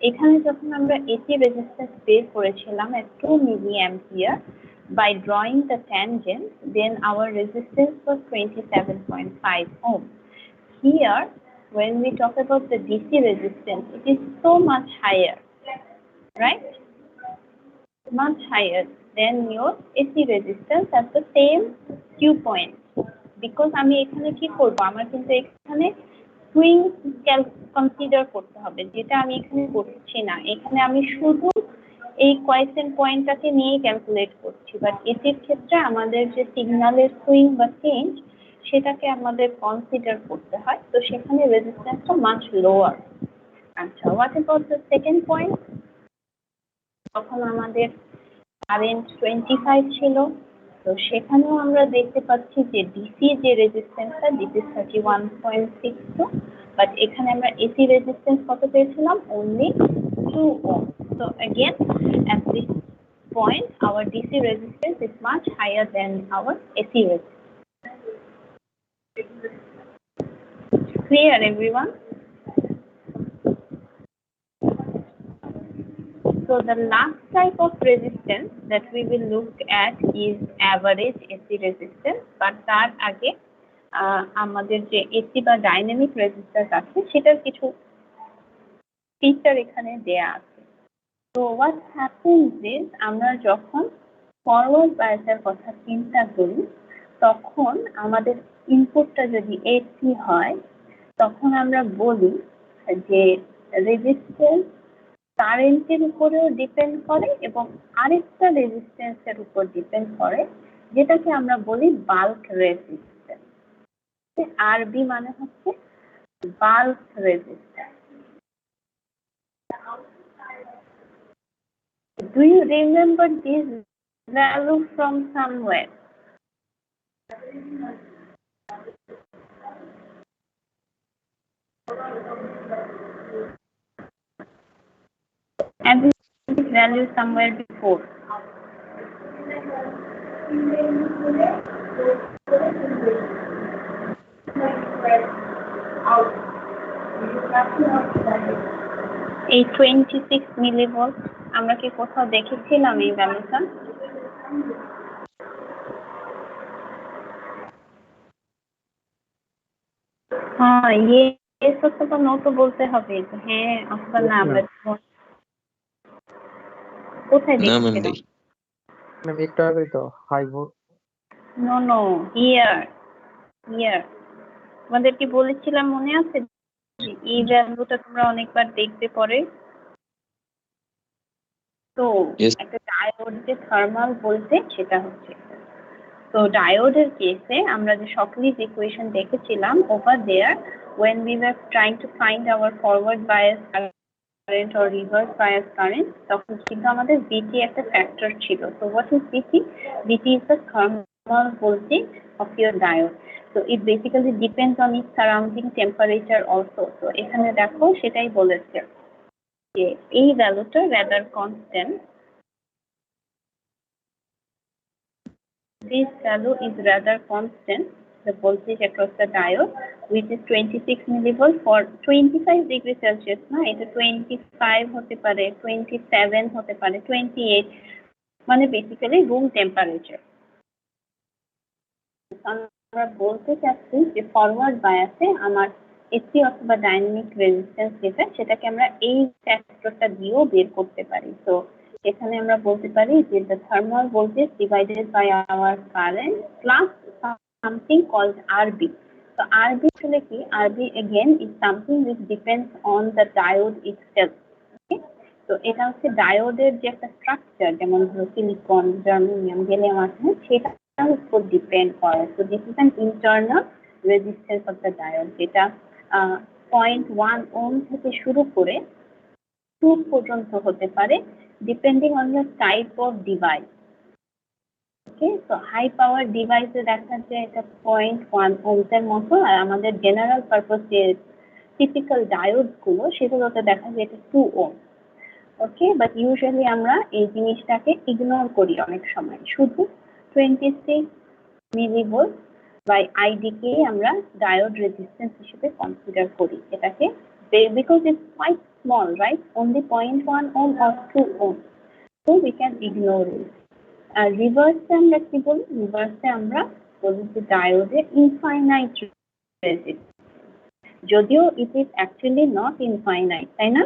এখানে যখন আমরা এসি রেজিস্ট্যান্স বের করেছিলাম at 2 milliampere by drawing the tangent, then our resistance was 27.5 ohm. Here, when we talk about the DC resistance, it is so much higher, right? Much higher than your AC resistance at the same Q point. Because আমি এখানে কি করব, আমার কিন্তু এখানে swing consider করতে হবে, যেটা আমি এখানে করছি না। এখানে আমি শুধু এই কোয়েসেন্ট পয়েন্টটাকে নিয়ে ক্যালকুলেট করছি, বাট এটির ক্ষেত্রে আমাদের যে সিগন্যালের সুইং বা চেঞ্জ সেটাকে আমাদের কনসিডার করতে হয়, তো সেখানে রেজিস্ট্যান্সটা মাচ লোয়ার। আচ্ছা, what about the second point? তখন আমাদের কারেন্ট 25 ছিল, তো সেখানেও আমরা দেখতে পাচ্ছি যে ডিসি যে রেজিস্ট্যান্সটা, দিস ইজ 31.62, বাট এখানে আমরা এসি রেজিস্ট্যান্স কত পেয়েছিলাম? Only 2 ohm. So again, at this point, our DC resistance is much higher than our AC resistance. Clear, everyone? So the last type of resistance that we will look at is average AC resistance, but তার আগে আমাদের যে AC বা dynamic resistance আছে সেটার কিছু feature এখানে দেয়া আছে। তো what happens is, আমরা যখন ফরওয়ার্ড বায়াসের কথা চিন্তা করি, তখন আমাদের ইনপুটটা যদি AC হয়, তখন আমরা বলি যে রেজিস্ট্যান্স কারেন্টের উপরেও ডিপেন্ড করে এবং আরেকটা রেজিস্ট্যান্সের উপর ডিপেন্ড করে, যেটাকে আমরা বলি বাল্ক রেজিস্ট্যান্স। আরবি মানে হচ্ছে bulk resistance. Do you remember this value from somewhere? Have you seen this value somewhere before? এই 26 মিলিভোল্ট আমরা কি কোথাও দেখেছিলাম এই ভ্যালুটা? হ্যাঁ, ইয়েস অথবা নো তো বলতে হবে, হ্যাঁ অথবা না। আমরা কোথায় দেখেছিলাম? ম্যাম একটু আগে তো হাই ভোল্ট। No, here. আমাদের কি বলেছিলাম মনে আছে? এই ভ্যালুটা তোমরা অনেকবার দেখতে পরে। তো একটা ডায়োড যে থার্মাল ভোল্টেজ, সেটা হচ্ছে। তো ডায়োডের কেসে আমরা যে শকলিজ ইকুয়েশন দেখেছিলাম, over there when we were trying to find our forward bias current or reverse bias current, তখন কিন্তু আমাদের VT একটা ফ্যাক্টর ছিল। So what is VT? VT is the thermal voltage of your diode. So it basically depends on its surrounding temperature also. So এখানে দেখো সেটাই বলেছে যে এই ভ্যালুটা rather constant. This value is rather constant, the voltage across the diode, which is 26 millivolt for 25 degree Celsius. না, এটা 25 হতে পারে, 27 হতে পারে, 28, মানে বেসিক্যালি রুম টেম্পারেচার। আমরা বলতে চাচ্ছি যে ফরওয়ার্ড বায়াসে আমার এসি অথবা ডাইনামিক রেজিস্ট্যান্স যেটা, সেটাকে আমরা এই ফ্যাক্টরটা দিয়েও বের করতে পারি। তো এখানে আমরা বলতে পারি যে the thermal voltage divided by our current plus something called RB. So RB আসলে কি? RB again is something which depends on the diode itself. Okay? তো এটা হচ্ছে ডায়োডের যে একটা স্ট্রাকচার, যেমন ধরো সিলিকন, জার্মেনিয়াম, গ্যালিয়াম আছে, সেটার উপর ডিপেন্ড করে। So this is an internal resistance of the diode, যেটা 0.1 ওহম থেকে শুরু করে 2 পর্যন্ত হতে পারে, depending on the type of device. Okay, তো হাই পাওয়ার ডিভাইসে দেখা যায় এটা 0.1 ওহমের মতো, আর আমাদের জেনারেল পারপাস যে টিপিক্যাল ডায়োড গুলো, সেগুলোতে দেখা যায় এটা 2 ওহম। ওকে, বাট ইউজুয়ালি আমরা এই জিনিসটাকে ইগনোর করি অনেক সময়, শুধু 26 মিলিভোল্ট বাই আইডি কে আমরা ডায়োড রেজিস্ট্যান্স হিসেবে কনসিডার করি, এটাকে because it's quite small, right? Only 0.1 ohm or 2 ohm. So we can ignore it. আর রিভার্সে আমরা কি বলি? রিভার্সে আমরা বলি যে ডায়োডে ইনফাইনাইট রেজিস্ট্যান্স, যদিও it is actually not infinite, তাই না?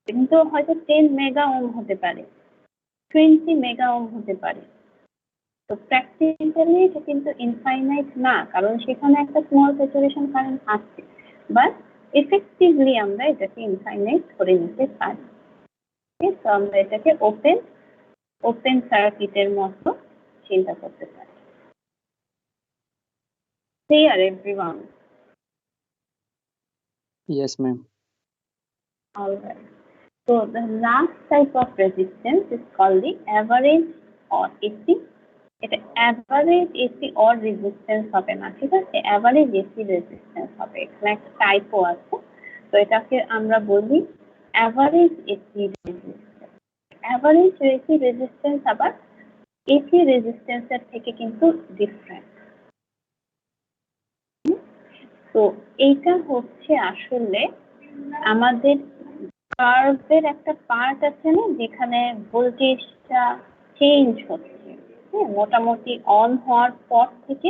কিন্তু হয়তো 10 মেগা ওম হতে পারে, 20 মেগা ওম হতে পারে। তো প্র্যাকটিক্যালি এটা কিন্তু ইনফাইনাইট না, কারণ সেখানে একটা স্মল স্যাচুরেশন কারেন্ট আছে, বাট এফেক্টিভলি আমরা এটাকে ইনফাইনাইট করে নিতে পারি। তো আমরা এটাকে ওপেন সার্কিটের মতো চিন্তা করতে পারি। Clear everyone? Yes, ma'am. All right. So the last type of resistance is called the average or AC. এটা average AC or resistance হবে না, ঠিক আছে? average AC resistance হবে। এখানে একটা টাইপও আছে, তো এটাকে আমরা বলি average AC resistance। average AC resistance আবার AC resistance এর থেকে কিন্তু ডিফারেন্ট। তো এইটা হচ্ছে আসলে আমাদের কার্ভের একটা পার্ট আছে না, যেখানে ভোল্টেজটা চেঞ্জ হচ্ছে, হ্যাঁ, মোটামুটি অন হওয়ার পর থেকে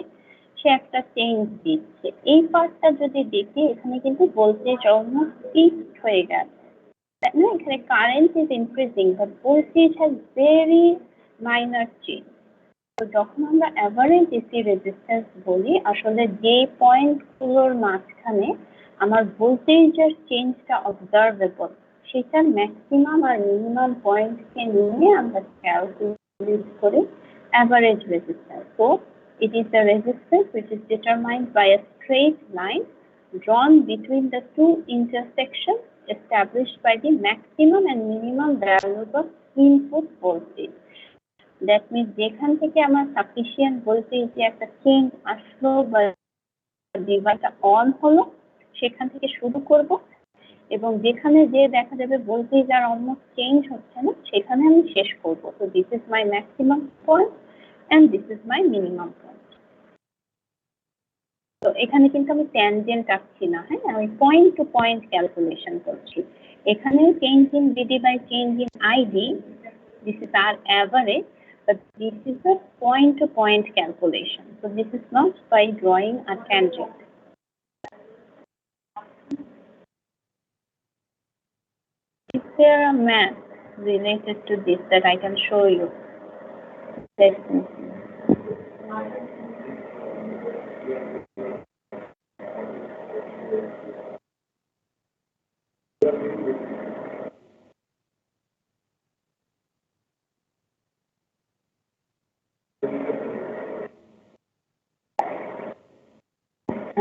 সে একটা চেঞ্জ দিচ্ছে। এই পার্টটা যদি দেখি, এখানে কিন্তু ভোল্টেজ অলমোস্ট ফিক্সড হয়ে গেছে, তাই না? এখানে current is increasing but voltage has very minor change. তো যখন আমরা অ্যাভারেজ এসি রেজিস্ট্যান্স বলি, আসলে যে পয়েন্টগুলোর মাঝখানে আমার ভোল্টেজের চেঞ্জটা অবজারভেবল, সেটার ম্যাক্সিমাম আর মিনিমাম পয়েন্টকে নিয়ে আমরা ক্যালকুলেট করি average resistance. So it is the resistance which is determined by a straight line drawn between the two intersections established by the maximum and minimum values of input voltage. That means যেখান থেকে আমার sufficient ভোল্টেজে একটা change আসলো বা ডিভাইসটা on হলো, সেখান থেকে শুরু করব, এবং যেখানে যে দেখা যাবে ভোল্টেজ আর অলমোস্ট চেঞ্জ হচ্ছে না, সেখানে আমি শেষ করব। তো this is my maximum point and this is my minimum point. তো এখানে কিন্তু আমি ট্যানজেন্ট আঁকছি না, হ্যাঁ, আমি পয়েন্ট টু পয়েন্ট ক্যালকুলেশন করছি। এখানে change in VD by change in ID, this is our average, but this is a point-to-point calculation. So this is not by drawing a tangent. Is there a math related to this that I can show you? Let's see.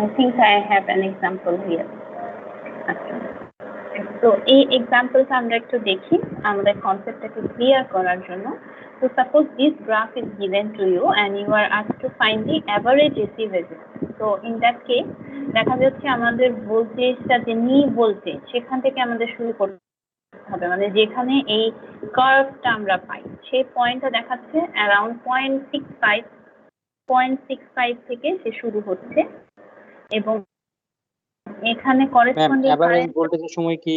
I think I have an example here. তো এই এক্সাম্পলটা আমরা একটু দেখি আমাদের কনসেপ্টটাকে clear করার জন্য। So suppose this graph is given to you and you are asked to find the average AC resistance. So in that case দেখা যাচ্ছে আমাদের ভোল্টেজটা যে নি ভোল্টেজ, সেখান থেকে আমাদের শুরু করতে হবে, মানে যেখানে এই কার্ভটা আমরা পাই সেই পয়েন্টটা দেখাচ্ছে অ্যারাউন্ড 0.65 থেকে সে শুরু হচ্ছে, এবং এখানে করেসপন্ডিং এভারেজ ভোল্টেজের সময় কি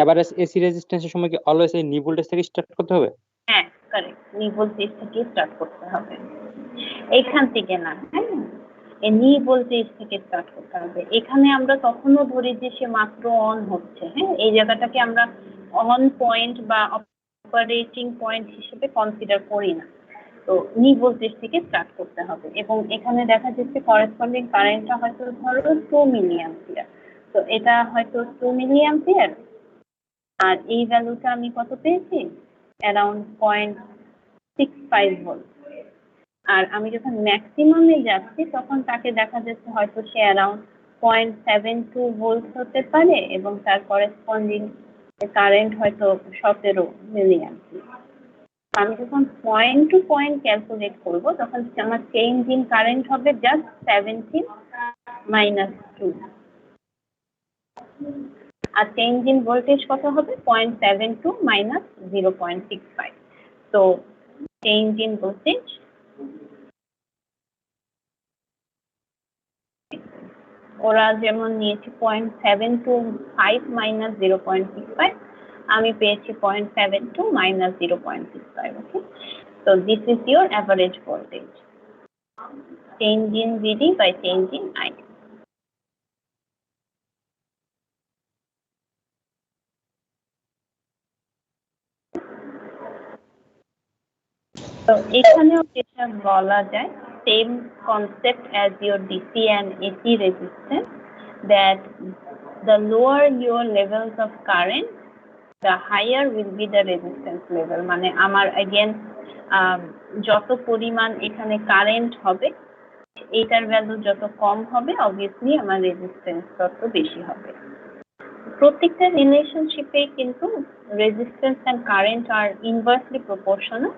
এভারেজ এসি রেজিস্ট্যান্সের সময় কি অলওয়েজ এই নি ভোল্টেজ থেকে স্টার্ট করতে হবে? হ্যাঁ, কারেক্ট, নি ভোল্টেজ থেকে স্টার্ট করতে হবে, এখান থেকে না, হ্যাঁ, এই নি ভোল্টেজ থেকে স্টার্ট করতে হবে। এখানে আমরা তখনও ধরি যে সে মাত্র অন হচ্ছে, হ্যাঁ, এই জায়গাটাকে আমরা অন পয়েন্ট বা অপারেটিং পয়েন্ট হিসেবে কনসিডার করি না। তো নি ভোল্টেজ থেকে স্টার্ট করতে হবে, এবং এখানে দেখা যাচ্ছে করেসপন্ডিং কারেন্টটা হয়তো ধরো 2 মিলি অ্যাম্পিয়ার। তো এটা হয়তো 2 মিলি অ্যাম্পিয়ার, আর এই ভ্যালুটা আমি কত পেয়েছি, অ্যারাউন্ড 0.65 ভোল্ট। আর আমি যখন ম্যাক্সিমামে যাচ্ছি তখন তাকে দেখা যাচ্ছে হয়তো সে অ্যারাউন্ড 0.72 ভোল্ট হতে পারে, এবং তার করেসপন্ডিং কারেন্ট হয়তো 17 মিলি অ্যাম্পিয়ার। আমি যখন পয়েন্ট টু পয়েন্ট ক্যালকুলেট করব, তখন আমার চেঞ্জ ইন কারেন্ট হবে জাস্ট 17 - 2, আর চেঞ্জ ইন ভোল্টেজ কত হবে, 0.72 - 0.65। তো চেঞ্জ ইন ভোল্টেজ ওরা যেমন নিয়েছে 0.725 মাইনাস 0.65, আমি পেয়েছি 0.72 minus 0.65. Okay, so this is your average voltage, change in VD by change in ID. তো এখানেও যেটা বলা যায়, same concept as your DC and AC resistance, that the lower your levels of current, the higher will be the resistance level. মানে আমার again যত পরিমাণ এখানে কারেন্ট হবে, এটার ভ্যালু যত কম হবে, obviously আমার রেজিস্ট্যান্স তত বেশি হবে। প্রত্যেকটা রিলেশনশিপে কিন্তু resistance and current are inversely proportional,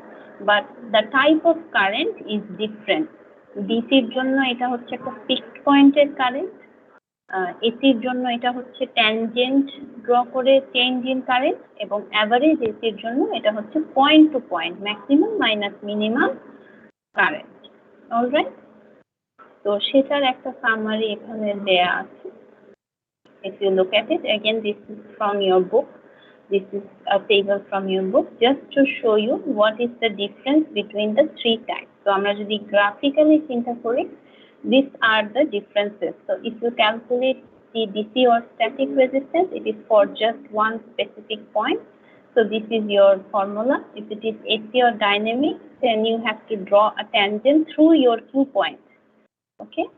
but the type of current is different. ডিসির জন্য এটা হচ্ছে একটা ফিক্সড পয়েন্টের কারেন্ট, এসির জন্য এটা হচ্ছে ট্যানজেন্ট ড্র করে চেঞ্জ ইন কারেন্ট, এবং অ্যাভারেজ এসির জন্য এটা হচ্ছে point to point maximum minus minimum current. Alright, তো সেটার একটা সামারি এখানে দেয়া আছে। If you look at it, again, this is from your book. This is a table from your book, just to show you what is the difference between the three types. So, আমরা যদি graphically চিন্তা করি, these are the differences. So, if you calculate the DC or static resistance, it is for just one specific point. So, this is your formula. If it is AC or dynamic, then you have to draw a tangent through your Q point. Okay?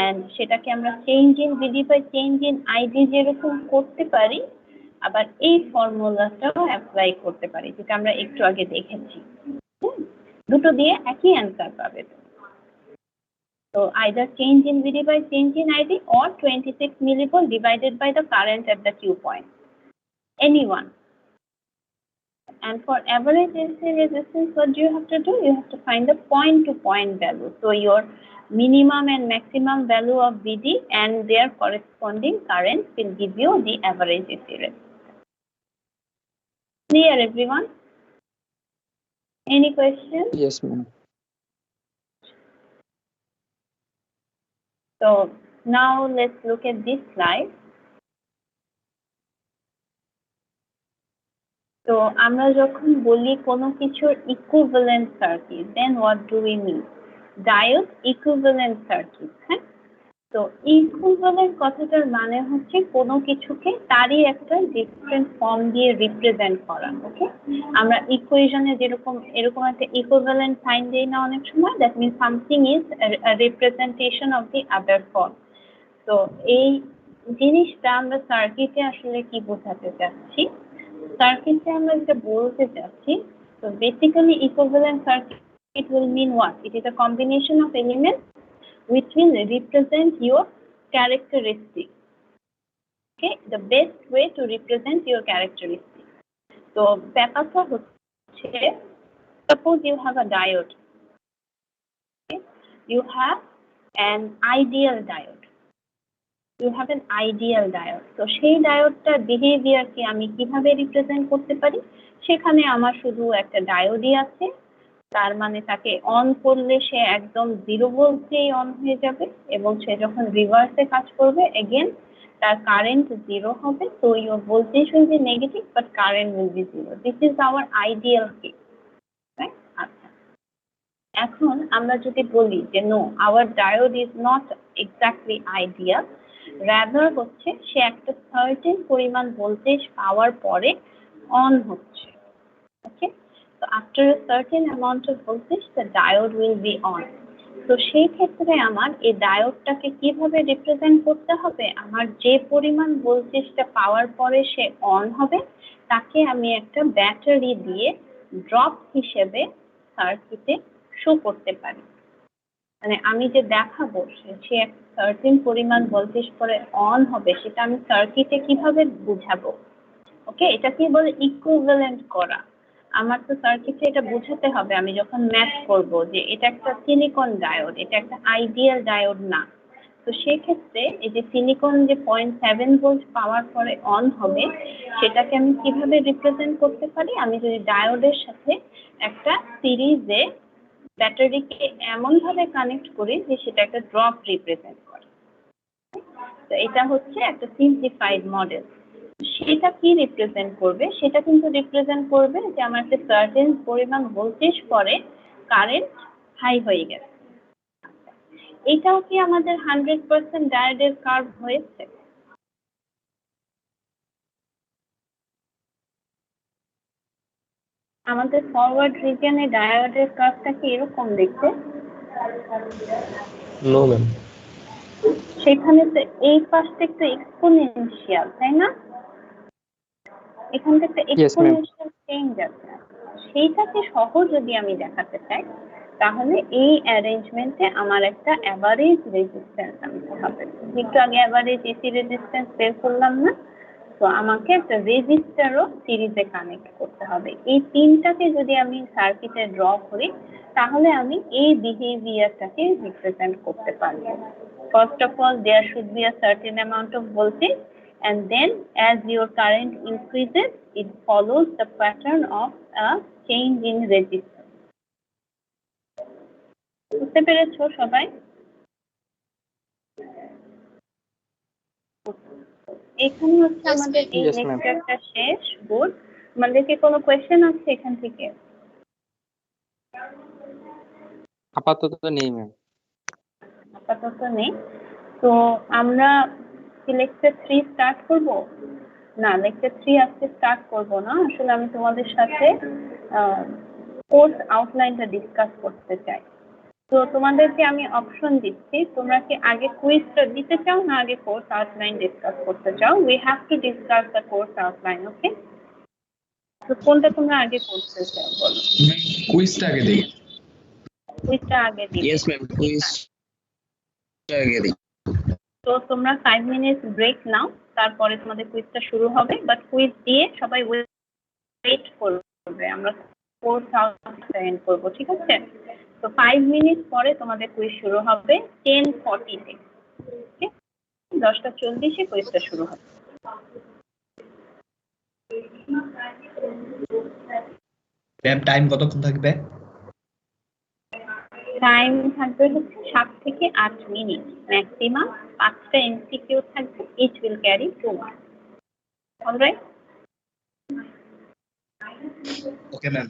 And সেটাকে আমরা change in VD by change in ID যেরকম করতে পারি, আবার এই ফর্মুলাটাও apply করতে পারি, যেটা আমরা একটু আগে দেখেছি। দুটো দিয়ে একই অ্যান্সার পাবে। তো either change in VD by change in ID or 26 millivolt divided by the current at the Q point. Any one. And for average AC resistance, what do you have to do? You have to find the point-to-point value. So your minimum and maximum value of VD and their corresponding current will give you the average AC resistance. Clear, everyone? Any questions? Yes, ma'am. So now let's look at this slide. তো আমরা যখন বলি কোনো কিছুর equivalent circuit, then what do we mean? Diode equivalent circuit. হ্যাঁ, তো equivalent কথাটার মানে হচ্ছে কোনো কিছুকে তারই একটা ডিফারেন্ট ফর্ম দিয়ে রিপ্রেজেন্ট করা। ওকে, আমরা ইকুয়েশনে যেরকম এরকম একটা ইকুইভ্যালেন্ট সাইন দেই না অনেক সময়, that means something is representation of the other form. তো এই জিনিসটা আমরা সার্কিটে আসলে কি বোঝাতে চাচ্ছি? সার্কিটে আমরা যেটা বলতে চাচ্ছি, so basically equivalent circuit will mean what? It is a combination of elements which will represent your characteristic. Okay, the best way to represent your characteristic. So ব্যাপারটা হচ্ছে, suppose you have a diode. Okay, you have an ideal diode. You have an ideal diode. তো সেই ডায়োডটার বিহেভিয়ারকে আমি কিভাবে represent করতে পারি? সেখানে আমার শুধু একটা ডায়োডই আছে, তার মানে তাকে অন করলে সে একদম 0 ভোল্টেই অন হয়ে যাবে, এবং সে যখন রিভার্সে কাজ করবে এগেন তার কারেন্ট 0 হবে। তো your voltage will be negative but current will be 0. This is our ideal case. আচ্ছা, এখন আমরা যদি বলি যে no, our diode is not exactly ideal, rather হচ্ছে সে একটা সার্টেন পরিমাণ ভোল্টেজ পাওয়ার পরে অন হচ্ছে। ওকে, তো after a certain amount of voltage the diode will be on. তো সেই ক্ষেত্রে আমার এই ডায়োডটাকে কিভাবে রিপ্রেজেন্ট করতে হবে? আমার যে পরিমাণ ভোল্টেজটা পাওয়ার পরে সে অন হবে, তাকে আমি একটা ব্যাটারি দিয়ে ড্রপ হিসেবে সার্কিটে শো করতে পারি। মানে আমি যে দেখাবো সে একটা সার্টেন পরিমাণ ভোল্টেজ পরে অন হবে, সেটা আমি সার্কিটে কিভাবে বুঝাবো? ওকে, এটা কি বলে ইকুইভ্যালেন্ট করা। আমার তো সার্কিটে এটা বোঝাতে হবে আমি যখন ম্যাচ করব যে এটা একটা সিলিকন ডায়োড, এটা একটা আইডিয়াল ডায়োড না। তো সেক্ষেত্রে এই যে সিলিকন যে 0.7 ভোল্ট পাওয়ার পরে অন হবে, সেটাকে আমি কিভাবে রিপ্রেজেন্ট করতে পারি? আমি যদি ডায়োডের সাথে একটা সিরিজে ব্যাটারিকে এমন ভাবে কানেক্ট করি যে সেটা একটা ড্রপ রিপ্রেজেন্ট করে। তো এটা হচ্ছে একটা সিম্পলিফাইড মডেল। সেটা কি রিপ্রেজেন্ট করবে? সেটা কিন্তু রিপ্রেজেন্ট করবে যে আমার একটা সার্টেন পরিমাণ ভোল্টেজ পরে কারেন্ট হাই হয়ে গেছে। এটাও কি আমাদের 100% ডায়োডের কার্ভ হয়েছে? আমাদের ফরওয়ার্ড রিজিয়নে ডায়োডের কার্ভটা কি এরকম দেখতে? No ma'am. সেখানে তো এই পাশটা একটু এক্সপোনেনশিয়াল, তাই না? এখান থেকে একটা Yes, ma'am. এক্সপোনেনশিয়াল চেঞ্জ আছে। সেইটাকে সহ যদি আমি দেখাতে চাই, তাহলে এই অ্যারেঞ্জমেন্টে আমার একটা অ্যাভারেজ রেজিস্ট্যান্স আনতে হবে। একটু আগে অ্যাভারেজ এসি রেজিস্ট্যান্স বের করলাম না? তো আমাকে একটা রেজিস্টারও সিরিজে কানেক্ট করতে হবে। এই তিনটাকে যদি আমি সার্কিটে ড্র করি, তাহলে আমি এই বিহেভিয়ারটাকে রিপ্রেজেন্ট করতে পারবো। First of all, there should be a certain amount of voltage, and then as your current increases, it follows the pattern of a change in resistance. বুঝতে পেরেছো সবাই? এখানে হচ্ছে আমাদের এই Yes, ma'am. লেকচারটা শেষ। গুড। আমাদেরকে কোনো কোয়েশ্চেন আছে এখান থেকে? আপাতত নেই ম্যাম। আপাতত নেই। তো আমরা কি লেকচার 3 স্টার্ট করব? না, লেকচার 3 আজকে স্টার্ট করব না। আসলে আমি তোমাদের সাথে কোর্স আউটলাইনটা ডিসকাস করতে চাই। তো তোমাদেরকে আমি অপশন দিচ্ছি, তোমরা কি আগে কুইজটা দিতে চাও না আগে কোর্স আউটলাইন ডিসকাস করতে চাও? We have to discuss the course outline, okay? তো কোনটা তোমরা আগে করতে চাও বলো? কুইজটা আগে দেই। কুইজটা আগে দিবে। ইয়েস ম্যাম, কুইজটা আগে দেই। তো তোমরা 5 মিনিটস ব্রেক নাও, তারপরে তোমাদের কুইজটা শুরু হবে। বাট কুইজ দিয়ে সবাই ওয়েট করবে, আমরা কোর্স আউটলাইন করব, ঠিক আছে? তো 5 মিনিট পরে তোমাদের কুইজ শুরু হবে 10:40 তে। ওকে, 10:40 কুইজটা শুরু হবে। ম্যাম টাইম কতক্ষণ থাকবে? টাইম থাকবে হচ্ছে 7 থেকে 8 মিনিট ম্যাক্সিমাম। 5টা এমসিকিউ থাকবে, each will carry 2 marks. Alright? Okay ma'am.